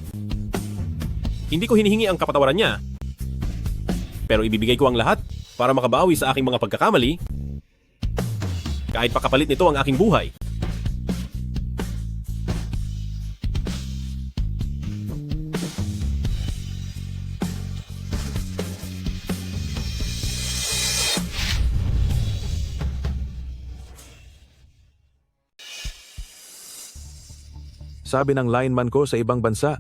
Hindi ko hinihingi ang kapatawaran niya, pero ibibigay ko ang lahat para makabawi sa aking mga pagkakamali, kahit pakapalit nito ang aking buhay. Sabi ng lineman ko sa ibang bansa,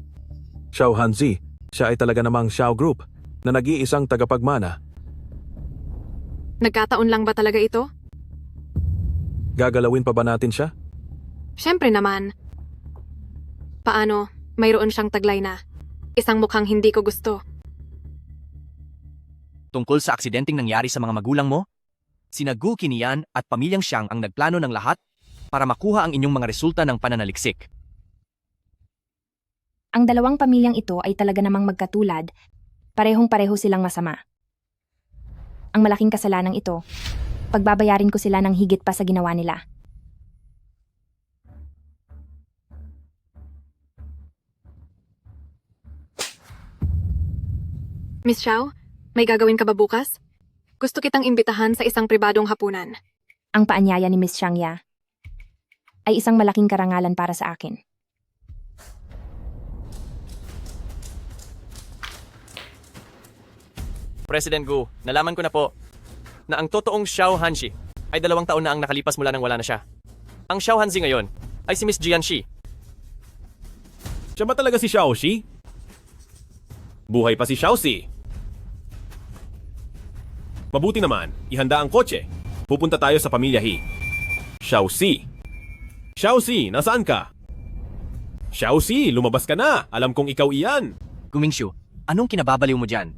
Xiao Hanzi, siya ay talaga namang Xiao Group na nag-iisang tagapagmana. Nagkataon lang ba talaga ito? Gagalawin pa ba natin siya? Siyempre naman. Paano, mayroon siyang taglay na, isang mukhang hindi ko gusto. Tungkol sa aksidenteng nangyari sa mga magulang mo, sina Gu Qinian at pamilyang Xiang ang nagplano ng lahat para makuha ang inyong mga resulta ng pananaliksik. Ang dalawang pamilyang ito ay talaga namang magkatulad, parehong-pareho silang masama. Ang malaking kasalanang ito, pagbabayarin ko sila ng higit pa sa ginawa nila. Miss Xiao, may gagawin ka ba bukas? Gusto kitang imbitahan sa isang pribadong hapunan. Ang paanyaya ni Miss Xiangya ay isang malaking karangalan para sa akin. President Gu, nalaman ko na po na ang totoong Xiao Hanzi ay 2 taon na ang nakalipas mula nang wala na siya. Ang Xiao Hanzi ngayon ay si Miss Jian Shi. Siya ba talaga si Xiao Shi? Buhay pa si Xiao Si. Mabuti naman, ihanda ang kotse. Pupunta tayo sa pamilya He. Xiao Si. Xiao Si, nasaan ka? Xiao Si, lumabas ka na. Alam kong ikaw iyan. Gumingshu, anong kinababaliw mo dyan?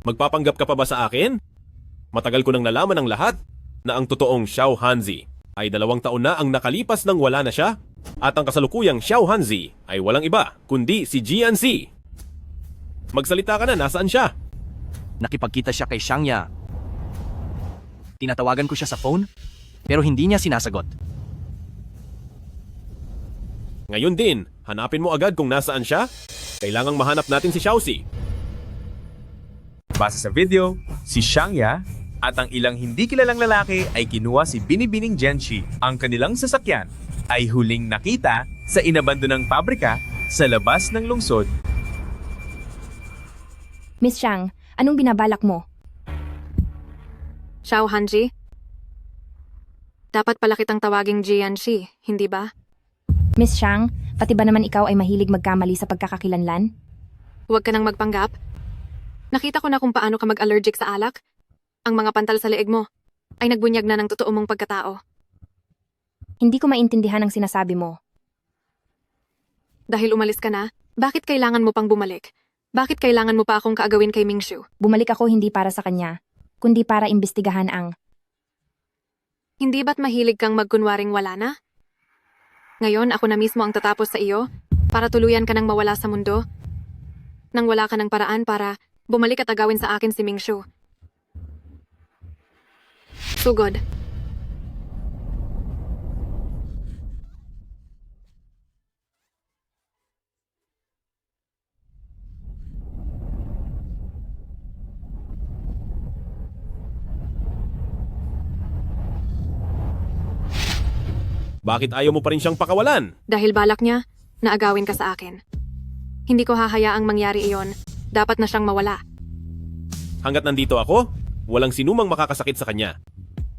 Magpapanggap ka pa ba sa akin? Matagal ko nang nalaman ang lahat na ang totoong Xiao Hanzi ay 2 taon na ang nakalipas nang wala na siya at ang kasalukuyang Xiao Hanzi ay walang iba kundi si Jian Si. Magsalita ka na, nasaan siya? Nakipagkita siya kay Xiangya. Tinatawagan ko siya sa phone, pero hindi niya sinasagot. Ngayon din, hanapin mo agad kung nasaan siya. Kailangang mahanap natin si Xiao Si. Base sa video, si Xiangya at ang ilang hindi kilalang lalaki ay kinuha si Binibining Jianxi. Ang kanilang sasakyan ay huling nakita sa inabandonang pabrika sa labas ng lungsod. Miss Xiang, anong binabalak mo? Xiao Hanji? Dapat pala kitang tawaging Jian Shi, hindi ba? Miss Xiang, pati ba naman ikaw ay mahilig magkamali sa pagkakakilanlan? Huwag ka nang magpanggap. Nakita ko na kung paano ka mag-allergic sa alak. Ang mga pantal sa leeg mo ay nagbunyag na ng totoo mong pagkatao. Hindi ko maintindihan ang sinasabi mo. Dahil umalis ka na, bakit kailangan mo pang bumalik? Bakit kailangan mo pa akong kaagawin kay Mingshu? Bumalik ako hindi para sa kanya, kundi para imbestigahan ang... Hindi ba't mahilig kang magkunwaring wala na? Ngayon ako na mismo ang tatapos sa iyo para tuluyan ka nang mawala sa mundo. Nang wala ka ng paraan para bumalik at agawin sa akin si Mingshu. Sugod. Bakit ayaw mo pa rin siyang pakawalan? Dahil balak niya, naagawin ka sa akin. Hindi ko hahayaang mangyari iyon. Dapat na siyang mawala. Hanggat nandito ako, walang sinumang makakasakit sa kanya.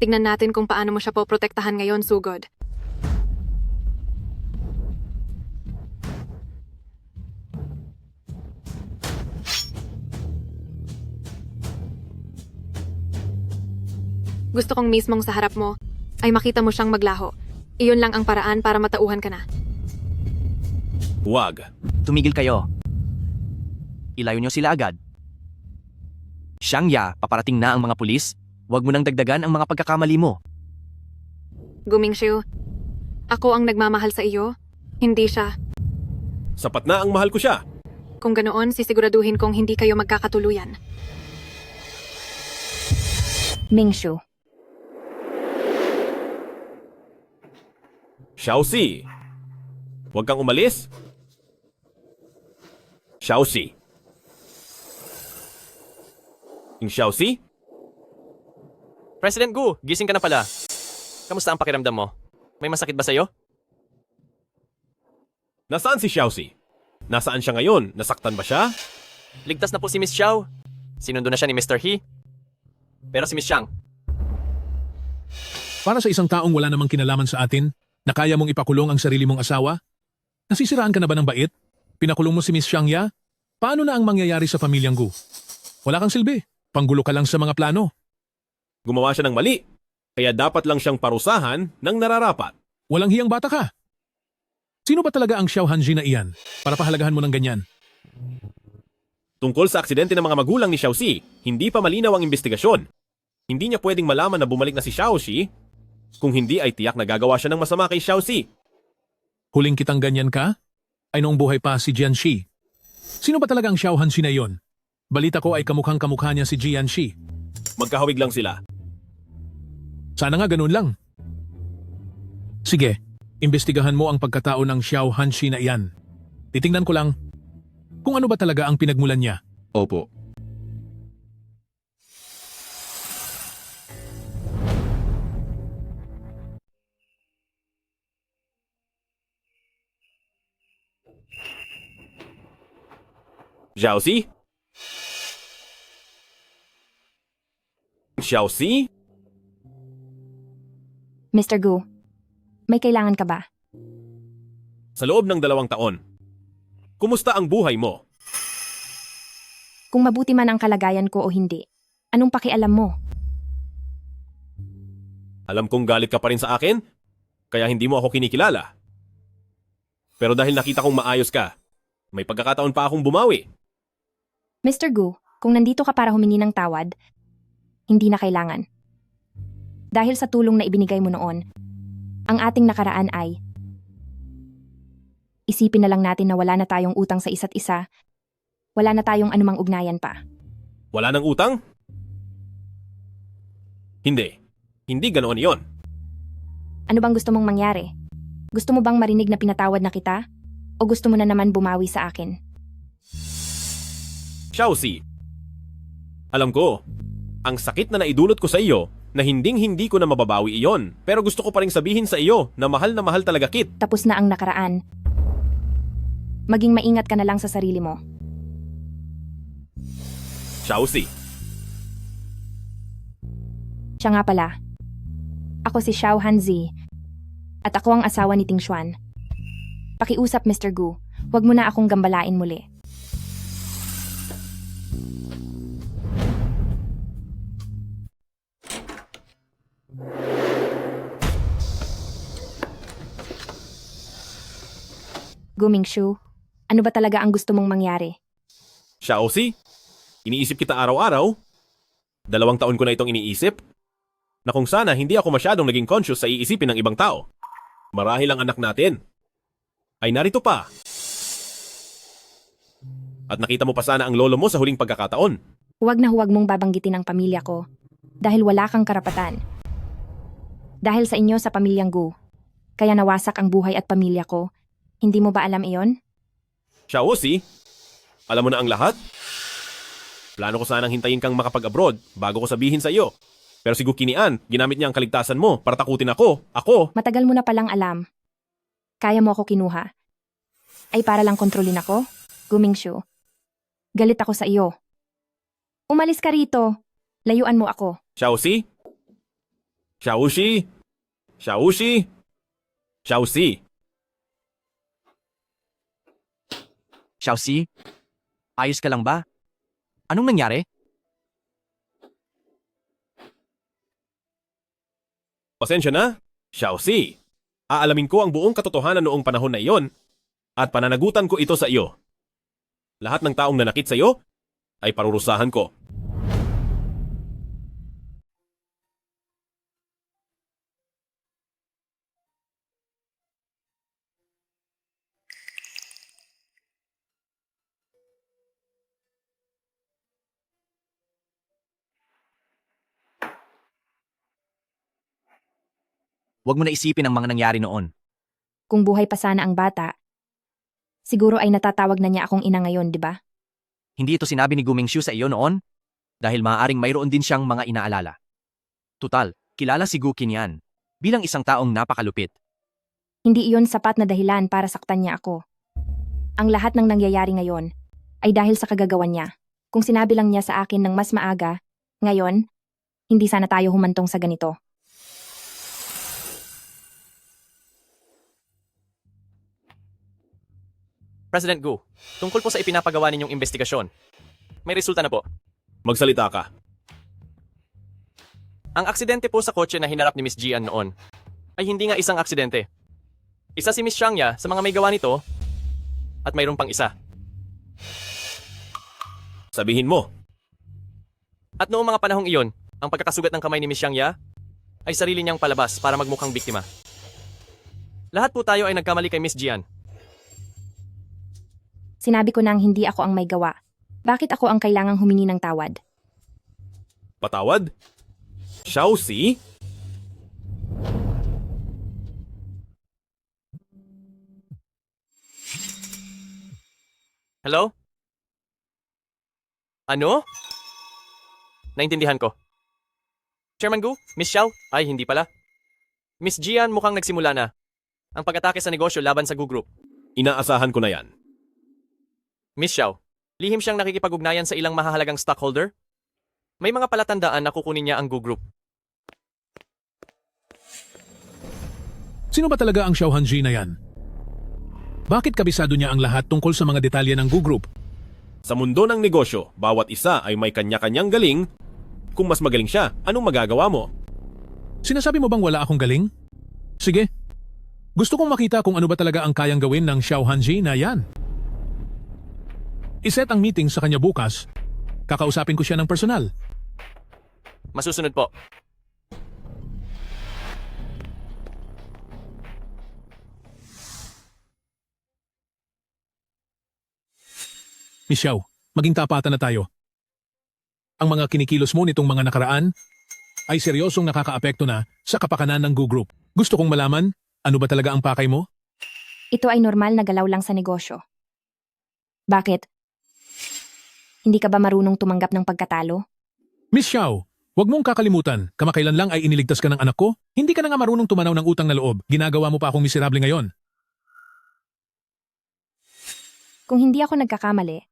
Tignan natin kung paano mo siya poprotektahan ngayon, Sugod. Gusto kong mismong sa harap mo ay makita mo siyang maglaho. Iyon lang ang paraan para matauhan ka na. Huwag. Tumigil kayo. Ilayo niyo sila agad. Xiangya, paparating na ang mga pulis. Huwag mo nang dagdagan ang mga pagkakamali mo. Gumingshu, ako ang nagmamahal sa iyo, hindi siya. Sapat na ang mahal ko siya. Kung ganoon, sisiguraduhin kong hindi kayo magkakatuluyan. Mingshu. Xiao Si. Huwag kang umalis. Xiao Si. Yung Xiao Si? President Gu, gising ka na pala. Kamusta ang pakiramdam mo? May masakit ba sa'yo? Nasaan si Xiao Si? Nasaan siya ngayon? Nasaktan ba siya? Ligtas na po si Miss Xiao. Sinundo na siya ni Mr. He. Pero si Miss Xiang, Para sa isang taong wala namang kinalaman sa atin, na kaya mong ipakulong ang sarili mong asawa? Nasisiraan ka na ba ng bait? Pinakulong mo si Miss Xiangya? Paano na ang mangyayari sa pamilyang Gu? Wala kang silbi. Panggulo ka lang sa mga plano. Gumawa siya ng mali. Kaya dapat lang siyang parusahan ng nararapat. Walang hiyang bata ka. Sino ba talaga ang Xiao Hanji na iyan para pahalagahan mo ng ganyan? Tungkol sa aksidente ng mga magulang ni Xiao Si, hindi pa malinaw ang investigasyon. Hindi niya pwedeng malaman na bumalik na si Xiao Si kung hindi ay tiyak na gagawa siya ng masama kay Xiao Si. Huling kitang ganyan ka? Ay noong buhay pa si Jian Shi. Sino ba talaga ang Xiao Hanji na iyon? Balita ko ay kamukhang kamukha niya si Jian Shi. Magkahawig lang sila. Sana nga ganun lang. Sige, imbestigahan mo ang pagkatao ng Xiao Hanshi na iyan. Titingnan ko lang kung ano ba talaga ang pinagmulan niya. Opo. Xiaoxi? Xiaoxi? Mr. Gu, may kailangan ka ba? Sa loob ng 2 taon, kumusta ang buhay mo? Kung mabuti man ang kalagayan ko o hindi, anong pakialam mo? Alam kong galit ka pa rin sa akin, kaya hindi mo ako kinikilala. Pero dahil nakita kong maayos ka, may pagkakataon pa akong bumawi. Mr. Gu, kung nandito ka para humingi ng tawad, hindi na kailangan. Dahil sa tulong na ibinigay mo noon, ang ating nakaraan ay isipin na lang natin na wala na tayong utang sa isa't isa, wala na tayong anumang ugnayan pa. Wala nang utang? Hindi. Hindi ganoon iyon. Ano bang gusto mong mangyari? Gusto mo bang marinig na pinatawad na kita? O gusto mo na naman bumawi sa akin? Xiaoxi, alam ko, ang sakit na naidulot ko sa iyo na hinding-hindi ko na mababawi iyon. Pero gusto ko pa rin sabihin sa iyo na mahal talaga kit. Tapos na ang nakaraan. Maging maingat ka na lang sa sarili mo. Xiaoxi, Siya nga pala. Ako si Xiao Hanzi. At ako ang asawa ni Ting Xuan. Pakiusap, Mr. Gu. Huwag mo na akong gambalain muli. Gu Mingshu, ano ba talaga ang gusto mong mangyari? Xiaoxi, iniisip kita araw-araw. 2 taon ko na itong iniisip. Na kung sana hindi ako masyadong naging conscious sa iisipin ng ibang tao. Marahil ang anak natin ay narito pa. At nakita mo pa sana ang lolo mo sa huling pagkakataon. Huwag na huwag mong babanggitin ang pamilya ko dahil wala kang karapatan. Dahil sa inyo sa pamilyang Gu, kaya nawasak ang buhay at pamilya ko. Hindi mo ba alam iyon? Xiaoxi, alam mo na ang lahat? Plano ko sanang hintayin kang makapag-abroad bago ko sabihin sa iyo. Pero si Gu Qinian, ginamit niya ang kaligtasan mo para takutin ako. Matagal mo na palang alam. Kaya mo ako kinuha. Ay para lang kontrolin ako? Gu Mingshu. Galit ako sa iyo. Umalis ka rito. Layuan mo ako. Xiaoxi? Xiaoxi? Xiaoxi? Xiaoxi? Xiaoxi, ayos ka lang ba? Anong nangyari? Pasensya na, Xiaoxi. Aalamin ko ang buong katotohanan noong panahon na iyon at pananagutan ko ito sa iyo. Lahat ng taong nanakit sa iyo ay parurusahan ko. Huwag mo na isipin ang mga nangyari noon. Kung buhay pa sana ang bata, siguro ay natatawag na niya akong ina ngayon, di ba? Hindi ito sinabi ni Gu Mingshu sa iyo noon dahil maaaring mayroon din siyang mga inaalala. Tutal, kilala si Gu Qinian bilang isang taong napakalupit. Hindi iyon sapat na dahilan para saktan niya ako. Ang lahat ng nangyayari ngayon ay dahil sa kagagawan niya. Kung sinabi lang niya sa akin ng mas maaga, ngayon, hindi sana tayo humantong sa ganito. President Gu, tungkol po sa ipinapagawa ninyong investigasyon, may resulta na po. Magsalita ka. Ang aksidente po sa kotse na hinarap ni Miss Jian noon ay hindi nga isang aksidente. Isa si Miss Xiangya sa mga may gawa nito at mayroon pang isa. Sabihin mo. At noong mga panahong iyon, ang pagkakasugat ng kamay ni Miss Xiangya ay sarili niyang palabas para magmukhang biktima. Lahat po tayo ay nagkamali kay Miss Jian. Sinabi ko nang hindi ako ang may gawa. Bakit ako ang kailangang humingi ng tawad? Patawad? Xiaoxi? Hello? Ano? Naintindihan ko. Chairman Gu, Miss Xiao? Ay, hindi pala. Miss Jian mukhang nagsimula na ang pag-atake sa negosyo laban sa Gu Group. Inaasahan ko na yan. Miss Xiao, Lihim siyang nakikipag-ugnayan sa ilang mahahalagang stockholder. May mga palatandaan na kukunin niya ang Gu Group. Sino ba talaga ang Xiao Hanji na yan? Bakit kabisado niya ang lahat tungkol sa mga detalye ng Gu Group? Sa mundo ng negosyo, bawat isa ay may kanya-kanyang galing. Kung mas magaling siya, anong magagawa mo? Sinasabi mo bang wala akong galing? Sige. Gusto kong makita kung ano ba talaga ang kayang gawin ng Xiao Hanji na yan. Iset ang meeting sa kanya bukas. Kakausapin ko siya ng personal. Masusunod po. Miss Xiao, maging tapatan na tayo. Ang mga kinikilos mo nitong mga nakaraan ay seryosong nakakaapekto na sa kapakanan ng Gu Group. Gusto kong malaman, ano ba talaga ang pakay mo? Ito ay normal na galaw lang sa negosyo. Bakit? Hindi ka ba marunong tumanggap ng pagkatalo? Miss Xiao, huwag mong kakalimutan, kamakailan lang ay iniligtas ka ng anak ko? Hindi ka na nga marunong tumanaw ng utang na loob. Ginagawa mo pa akong miserable ngayon. Kung hindi ako nagkakamali,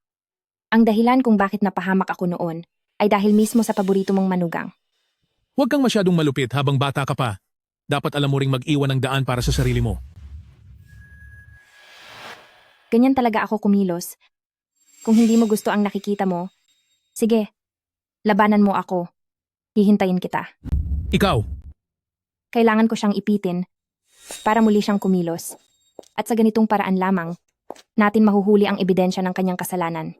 ang dahilan kung bakit napahamak ako noon ay dahil mismo sa paborito mong manugang. Huwag kang masyadong malupit habang bata ka pa. Dapat alam mo ring mag-iwan ng daan para sa sarili mo. Ganyan talaga ako kumilos. Kung hindi mo gusto ang nakikita mo, sige, labanan mo ako. Hihintayin kita. Ikaw, Kailangan ko siyang ipitin para muli siyang kumilos. At sa ganitong paraan lamang, natin mahuhuli ang ebidensya ng kanyang kasalanan.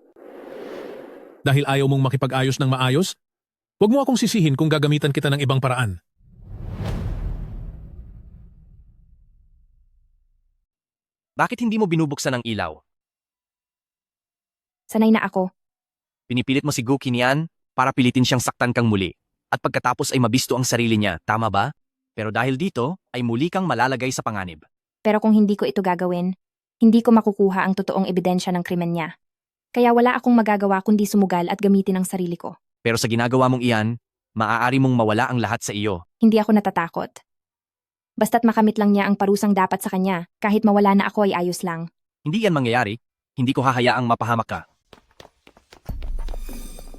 dahil ayaw mong makipag-ayos ng maayos, huwag mo akong sisihin kung gagamitan kita ng ibang paraan. Bakit hindi mo binubuksan ang ilaw? Sanay na ako. Pinipilit mo si Gu Qinian para pilitin siyang saktan kang muli. At pagkatapos ay mabisto ang sarili niya, tama ba? Pero dahil dito, ay muli kang malalagay sa panganib. Pero kung hindi ko ito gagawin, hindi ko makukuha ang totoong ebidensya ng krimen niya. Kaya wala akong magagawa kundi sumugal at gamitin ang sarili ko. Pero sa ginagawa mong iyan, maaari mong mawala ang lahat sa iyo. Hindi ako natatakot. Basta't makamit lang niya ang parusang dapat sa kanya, kahit mawala na ako ay ayos lang. Hindi yan mangyayari. Hindi ko hahayaang mapahamak ka.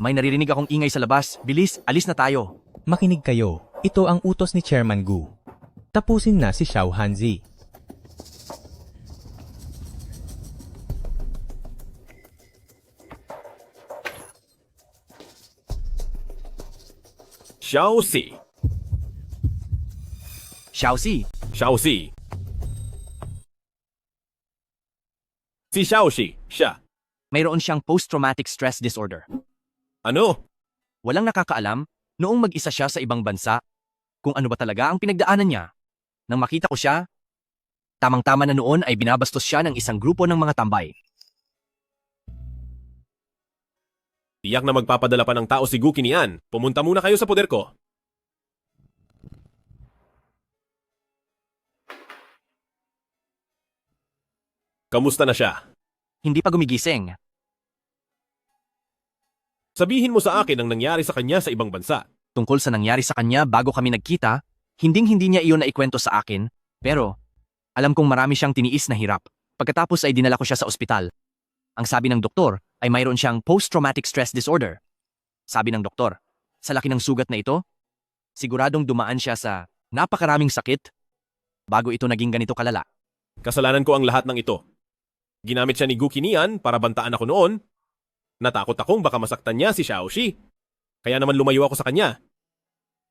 May naririnig akong ingay sa labas. Bilis, alis na tayo. Makinig kayo. Ito ang utos ni Chairman Gu. Tapusin na si Xiao Hanzi. Xiaoxi. Xiaoxi. Xiaoxi. Si Xiaoxi, siya. Mayroon siyang post-traumatic stress disorder. Ano? Walang nakakaalam noong mag-isa siya sa ibang bansa kung ano ba talaga ang pinagdaanan niya. Nang makita ko siya, tamang-tama na noon ay binabastos siya ng isang grupo ng mga tambay. Tiyak na magpapadala pa ng tao si Gu Qinian. Pumunta muna kayo sa poder ko. Kamusta na siya? Hindi pa gumigising. Sabihin mo sa akin ang nangyari sa kanya sa ibang bansa. Tungkol sa nangyari sa kanya bago kami nagkita, hinding-hindi niya iyon naikwento sa akin, pero alam kong marami siyang tiniis na hirap. Pagkatapos ay dinala ko siya sa ospital. Ang sabi ng doktor ay mayroon siyang post-traumatic stress disorder. Sabi ng doktor, sa laki ng sugat na ito, siguradong dumaan siya sa napakaraming sakit bago ito naging ganito kalala. Kasalanan ko ang lahat ng ito. Ginamit siya ni Gu Qinian para bantaan ako noon. Natakot akong baka masaktan niya si Xiaoxi. Kaya naman lumayo ako sa kanya.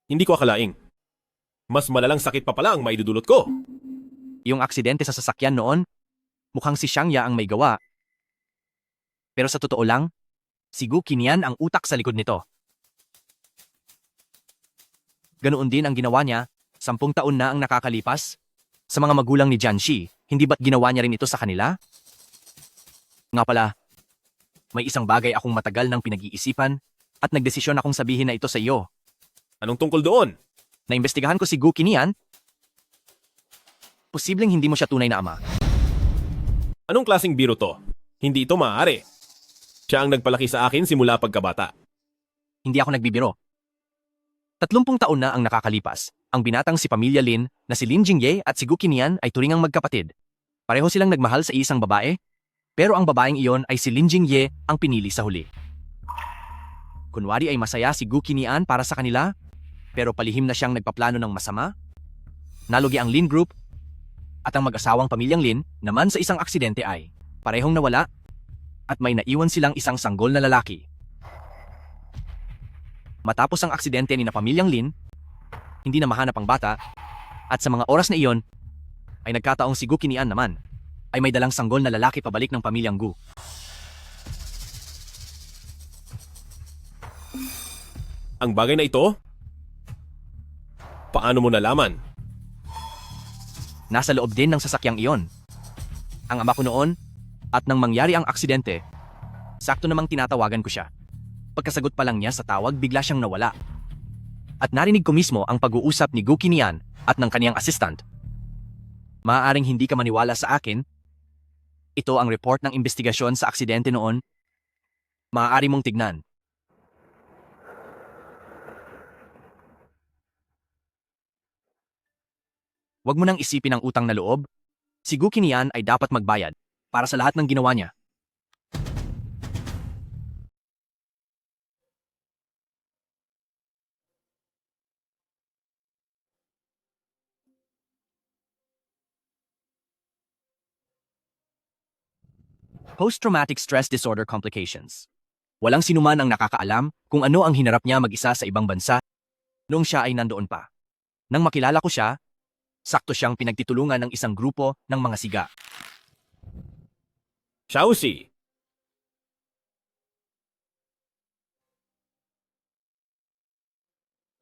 Hindi ko akalaing. Mas malalang sakit pa pala ang maidudulot ko. Yung aksidente sa sasakyan noon, mukhang si Xiangya ang may gawa. Pero sa totoo lang, si Gu Qinian ang utak sa likod nito. Ganoon din ang ginawa niya, 10 taon na ang nakakalipas. Sa mga magulang ni Jianxi, hindi ba't ginawa niya rin ito sa kanila? Nga pala, may isang bagay akong matagal nang pinag-iisipan at nagdesisyon akong sabihin na ito sa iyo. Anong tungkol doon? Naimbestigahan ko si Gu Qinian. Posibleng hindi mo siya tunay na ama. Anong klaseng biro to? Hindi ito maaari. Siya ang nagpalaki sa akin simula pagkabata. Hindi ako nagbibiro. 30 taon na ang nakakalipas. Ang binatang si Pamilya Lin na si Lin Jingye at si Gu Qinian ay turingang magkapatid. Pareho silang nagmahal sa isang babae. Pero ang babaeng iyon ay si Lin Jingye ang pinili sa huli. Kunwari ay masaya si Gu Qinian para sa kanila, pero palihim na siyang nagpaplano ng masama. Nalugi ang Lin Group at ang mag-asawang pamilyang Lin naman sa isang aksidente ay parehong nawala at may naiwan silang isang sanggol na lalaki. Matapos ang aksidente ni na pamilyang Lin, hindi na mahanap ang bata at sa mga oras na iyon ay nagkataong si Gu Qinian naman ay may dalang sanggol na lalaki pabalik ng pamilyang Gu. Ang bagay na ito? Paano mo nalaman? Nasa loob din ng sasakyang iyon. Ang ama ko noon at nang mangyari ang aksidente, sakto namang tinatawagan ko siya. Pagkasagot pa lang niya sa tawag, bigla siyang nawala. At narinig ko mismo ang pag-uusap ni Gu Qinian at ng kaniyang assistant. Maaaring hindi ka maniwala sa akin. Ito ang report ng investigasyon sa aksidente noon. Maaari mong tignan. Huwag mo nang isipin ang utang na loob. Si Gu Qinian ay dapat magbayad para sa lahat ng ginawa niya. Post-traumatic stress disorder complications. Walang sinuman ang nakakaalam kung ano ang hinarap niya mag-isa sa ibang bansa noong siya ay nandoon pa. Nang makilala ko siya, sakto siyang pinagtitulungan ng isang grupo ng mga siga. Xiaoxi!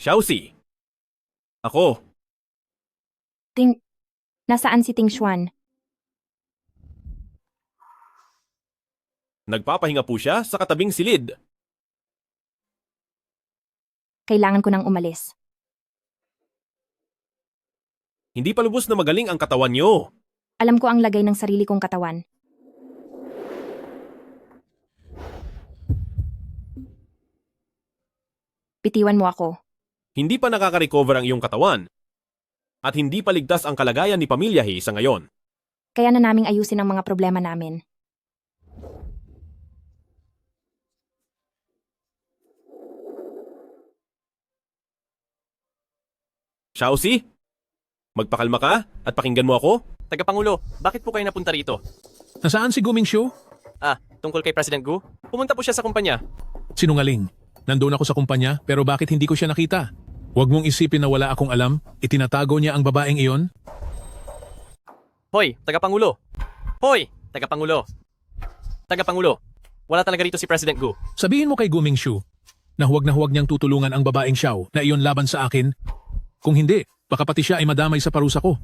Xiaoxi! Ako! Nasaan si Ting Xuan? Nagpapahinga po siya sa katabing silid. Kailangan ko nang umalis. Hindi pa lubos na magaling ang katawan niyo. Alam ko ang lagay ng sarili kong katawan. Bitiwan mo ako. Hindi pa nakaka-recover ang iyong katawan. At hindi pa ligtas ang kalagayan ni Pamilya He sa ngayon. Kaya na naming ayusin ang mga problema namin. Xiaoxi? Magpakalma ka at pakinggan mo ako? Tagapangulo, bakit po kayo napunta rito? Nasaan si Gu Mingxiu? Tungkol kay President Gu? Pumunta po siya sa kumpanya. Sinungaling. Nandoon ako sa kumpanya pero bakit hindi ko siya nakita? Huwag mong isipin na wala akong alam. Itinatago niya ang babaeng iyon. Hoy, Tagapangulo! Hoy, Tagapangulo! Tagapangulo, wala talaga rito si President Gu. Sabihin mo kay Gu Mingxiu na huwag niyang tutulungan ang babaeng Xiao na iyon laban sa akin. Kung hindi, baka pati siya ay madamay sa parusa ko.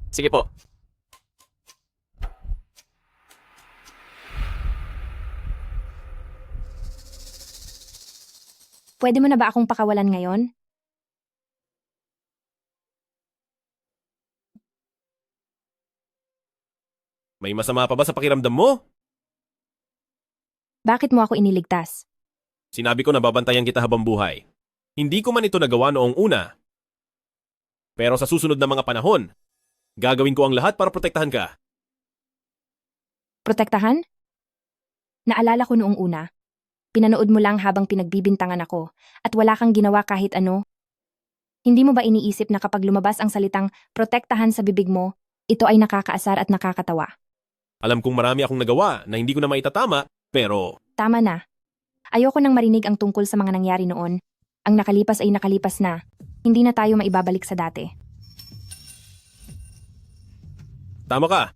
Sige po. Pwede mo na ba akong pakawalan ngayon? May masama pa ba sa pakiramdam mo? Bakit mo ako iniligtas? Sinabi ko na babantayan kita habang buhay. Hindi ko man ito nagawa noong una. Pero sa susunod na mga panahon, gagawin ko ang lahat para protektahan ka. Protektahan? Naalala ko noong una. Pinanood mo lang habang pinagbibintangan ako at wala kang ginawa kahit ano. Hindi mo ba iniisip na kapag lumabas ang salitang protektahan sa bibig mo, ito ay nakakaasar at nakakatawa? Alam kong marami akong nagawa na hindi ko na maitatama, pero... Tama na. Ayoko nang marinig ang tungkol sa mga nangyari noon. Ang nakalipas ay nakalipas na. Hindi na tayo maibabalik sa dati. Tama ka.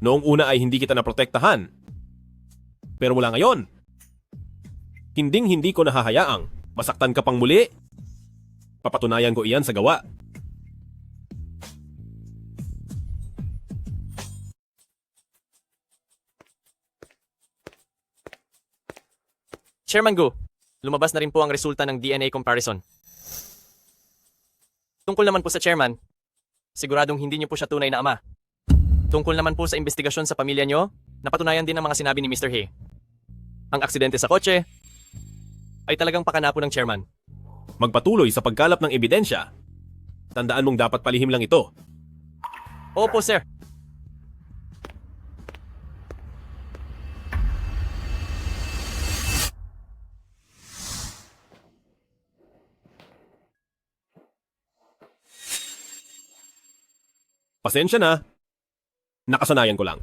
Noong una ay hindi kita naprotektahan. Pero mula ngayon, hindi ko nahahayaang masaktan ka pang muli. Papatunayan ko iyan sa gawa. Chairman Gu, lumabas na rin po ang resulta ng DNA comparison. Tungkol naman po sa chairman, siguradong hindi niyo po siya tunay na ama. Tungkol naman po sa investigasyon sa pamilya niyo, napatunayan din ang mga sinabi ni Mr. He. Ang aksidente sa kotse ay talagang pakanapo ng chairman. Magpatuloy sa pagkalap ng ebidensya. Tandaan mong dapat palihim lang ito. Opo, sir. Pasensya na. Nakasanayan ko lang.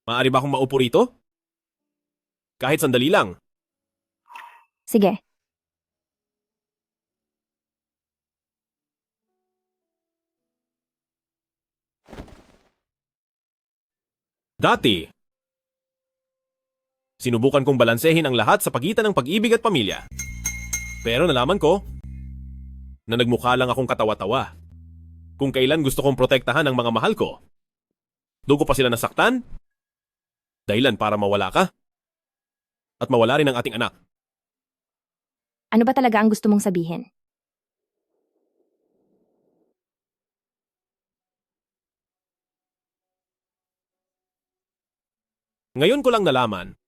Maaari ba akong maupo rito? Kahit sandali lang. Sige. Dati, sinubukan kong balansehin ang lahat sa pagitan ng pag-ibig at pamilya. Pero nalaman ko na nagmukha lang akong katawa-tawa. Kung kailan gusto kong protektahan ang mga mahal ko. Doon ko pa sila nasaktan? Dahilan para mawala ka? At mawala rin ang ating anak. Ano ba talaga ang gusto mong sabihin? Ngayon ko lang nalaman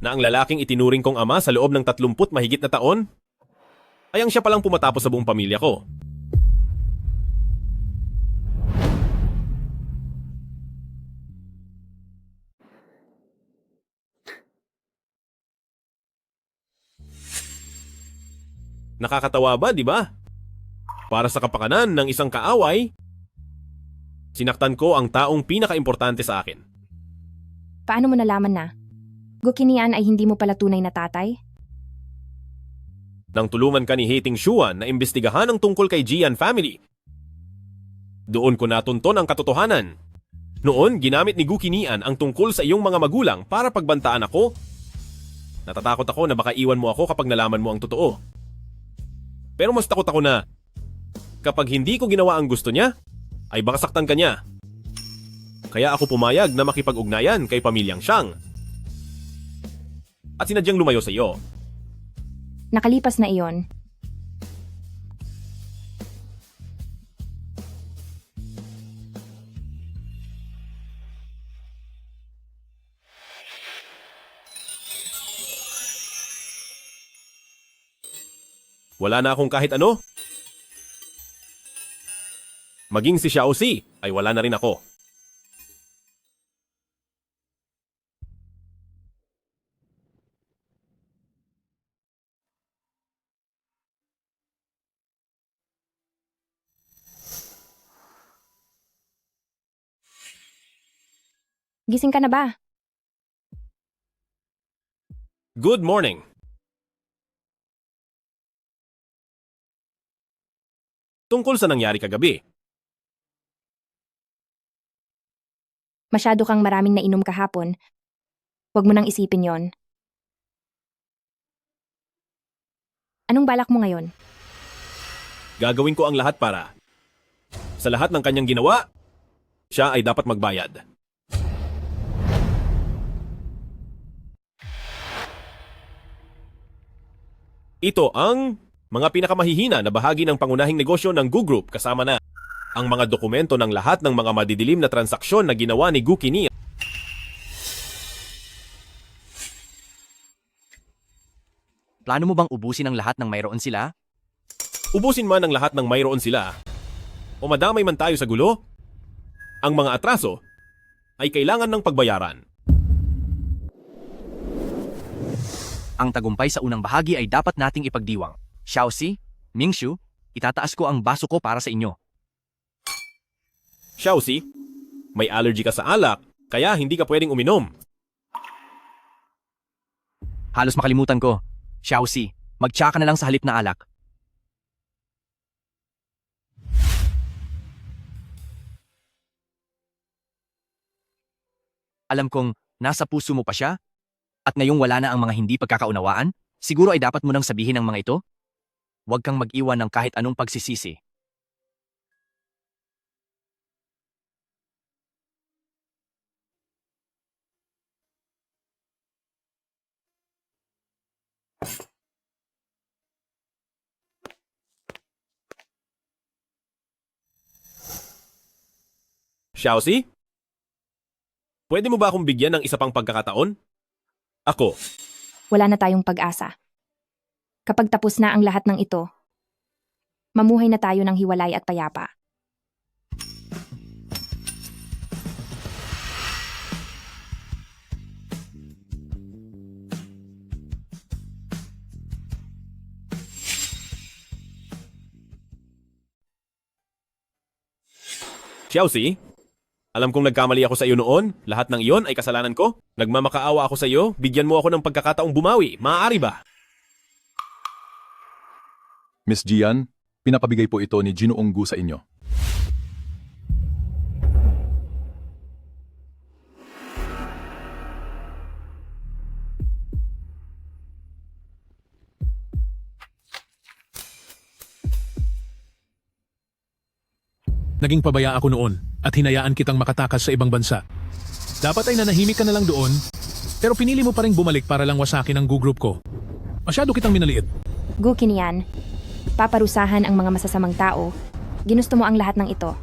na ang lalaking itinuring kong ama sa loob ng 30 mahigit na taon ay ang siya palang pumatapos sa buong pamilya ko. Nakakatawa ba, di ba? Para sa kapakanan ng isang kaaway, sinaktan ko ang taong pinaka-importante sa akin. Paano mo nalaman na? Gukinian ay hindi mo pala tunay na tatay? Nang tulungan ka ni Hating Shuan na imbestigahan ang tungkol kay Jian family. Doon ko natunton ang katotohanan. Noon, ginamit ni Gukinian ang tungkol sa iyong mga magulang para pagbantaan ako. Natatakot ako na baka iwan mo ako kapag nalaman mo ang totoo. Pero mas takot ako na kapag hindi ko ginawa ang gusto niya, ay baka saktan ka niya. Kaya ako pumayag na makipag-ugnayan kay pamilyang Xiang. At sinadyang lumayo sa iyo. Nakalipas na iyon. Wala na akong kahit ano. Maging si Xiao Si ay wala na rin ako. Gising ka na ba? Good morning. Tungkol sa nangyari kagabi. Masyado kang maraming nainom kahapon. Huwag mo nang isipin yon. Anong balak mo ngayon? Gagawin ko ang lahat para sa lahat ng kanyang ginawa, siya ay dapat magbayad. Ito ang mga pinakamahihina na bahagi ng pangunahing negosyo ng Gu Group kasama na ang mga dokumento ng lahat ng mga madidilim na transaksyon na ginawa ni Gu Qinian. Plano mo bang ubusin ang lahat ng mayroon sila? Ubusin man ang lahat ng mayroon sila o madamay man tayo sa gulo, ang mga atraso ay kailangan ng pagbayaran. Ang tagumpay sa unang bahagi ay dapat nating ipagdiwang. Xiaoxi, Mingshu, itataas ko ang baso ko para sa inyo. Xiaoxi, may allergy ka sa alak, kaya hindi ka pwedeng uminom. Halos makalimutan ko. Xiaoxi, magtsa ka na lang sa halip na alak. Alam kong nasa puso mo pa siya, at ngayong wala na ang mga hindi pagkakaunawaan, siguro ay dapat mo nang sabihin ang mga ito? Huwag kang mag-iwan ng kahit anong pagsisisi. Xiaoxi? Pwede mo ba akong bigyan ng isa pang pagkakataon? Ako. Wala na tayong pag-asa. Kapag tapos na ang lahat ng ito, mamuhay na tayo ng hiwalay at payapa. Xiaoxi, alam kong nagkamali ako sa iyo noon. Lahat ng iyon ay kasalanan ko. Nagmamakaawa ako sa iyo. Bigyan mo ako ng pagkakataong bumawi. Maaari ba? Miss Jian, pinapabigay po ito ni Ginoong Gu sa inyo. Naging pabaya ako noon at hinayaan kitang makatakas sa ibang bansa. Dapat ay nanahimik ka na lang doon, pero pinili mo pa rin bumalik para lang wasakin ang Gu group ko. Masyado kitang minaliit. Gu Qinian, paparusahan ang mga masasamang tao. Ginusto mo ang lahat ng ito.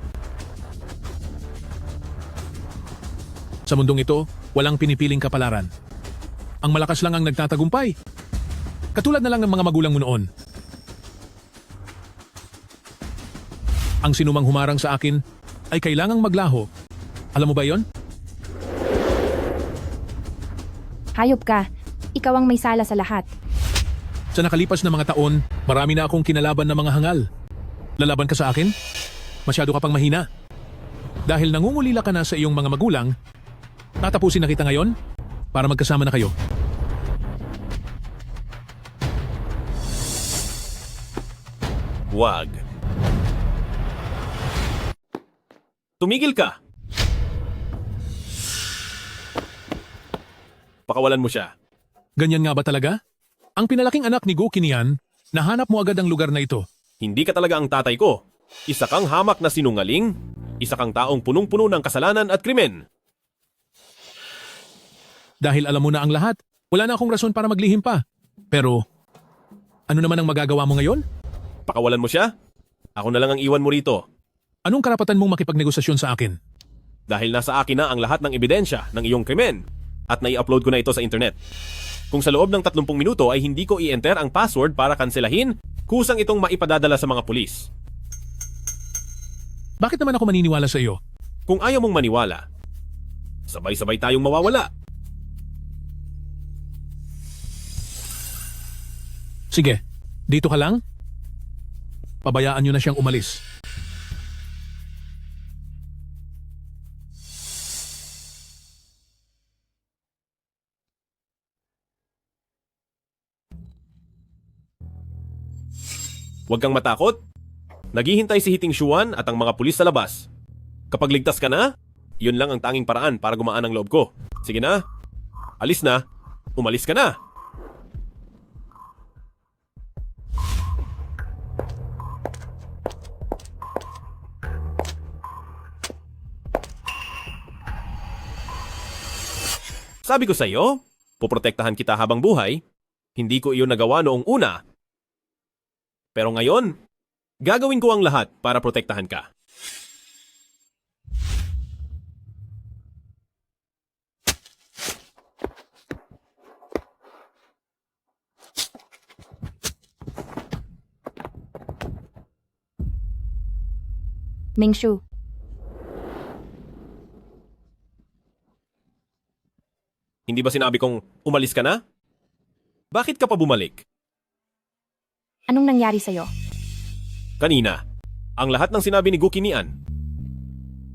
Sa mundong ito, walang pinipiling kapalaran. Ang malakas lang ang nagtatagumpay. Katulad na lang ng mga magulang mo noon. Ang sinumang humarang sa akin ay kailangang maglaho. Alam mo ba yon? Hayop ka. Ikaw ang may sala sa lahat. Sa nakalipas na mga taon, marami na akong kinalaban na mga hangal. Lalaban ka sa akin? Masyado ka pang mahina. Dahil nangungulila ka na sa iyong mga magulang, tatapusin na kita ngayon para magkasama na kayo. Wag. Tumigil ka! Pakawalan mo siya. Ganyan nga ba talaga? Ang pinalaking anak ni Gu Qinian, nahanap mo agad ang lugar na ito. Hindi ka talaga ang tatay ko. Isa kang hamak na sinungaling. Isa kang taong punong-puno ng kasalanan at krimen. Dahil alam mo na ang lahat, wala na akong rason para maglihim pa. Pero, ano naman ang magagawa mo ngayon? Pakawalan mo siya? Ako na lang ang iwan mo rito. Anong karapatan mong makipagnegosasyon sa akin? Dahil nasa akin na ang lahat ng ebidensya ng iyong krimen at nai-upload ko na ito sa internet. Kung sa loob ng 30 minuto ay hindi ko i-enter ang password para kanselahin, kusang itong maipadadala sa mga pulis. Bakit naman ako maniniwala sa iyo? Kung ayaw mong maniwala, sabay-sabay tayong mawawala. Sige, dito ka lang? Pabayaan niyo na siyang umalis. Huwag kang matakot. Naghihintay si Hiting Xuan at ang mga pulis sa labas. Kapag ligtas ka na, yun lang ang tanging paraan para gumaan ang loob ko. Sige na. Alis na. Umalis ka na. Sabi ko sa iyo, poprotektahan kita habang buhay. Hindi ko iyon nagawa noong una. Pero ngayon, gagawin ko ang lahat para protektahan ka. Mingshu, Hindi ba sinabi kong umalis ka na? Bakit ka pa bumalik? anong nangyari sa'yo? Kanina, ang lahat ng sinabi ni Gu Qinian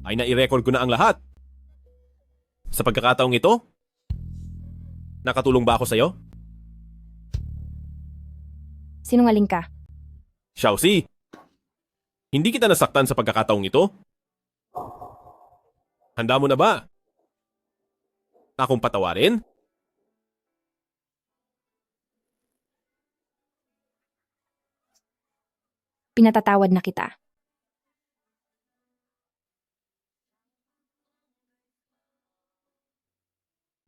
ay nai-record ko na ang lahat. Sa pagkakataong ito, nakatulong ba ako sa'yo? Sinungaling ka. Xiaoxi, hindi kita nasaktan sa pagkakataong ito? Handa mo na ba? Akong patawarin? Pinatatawad na kita.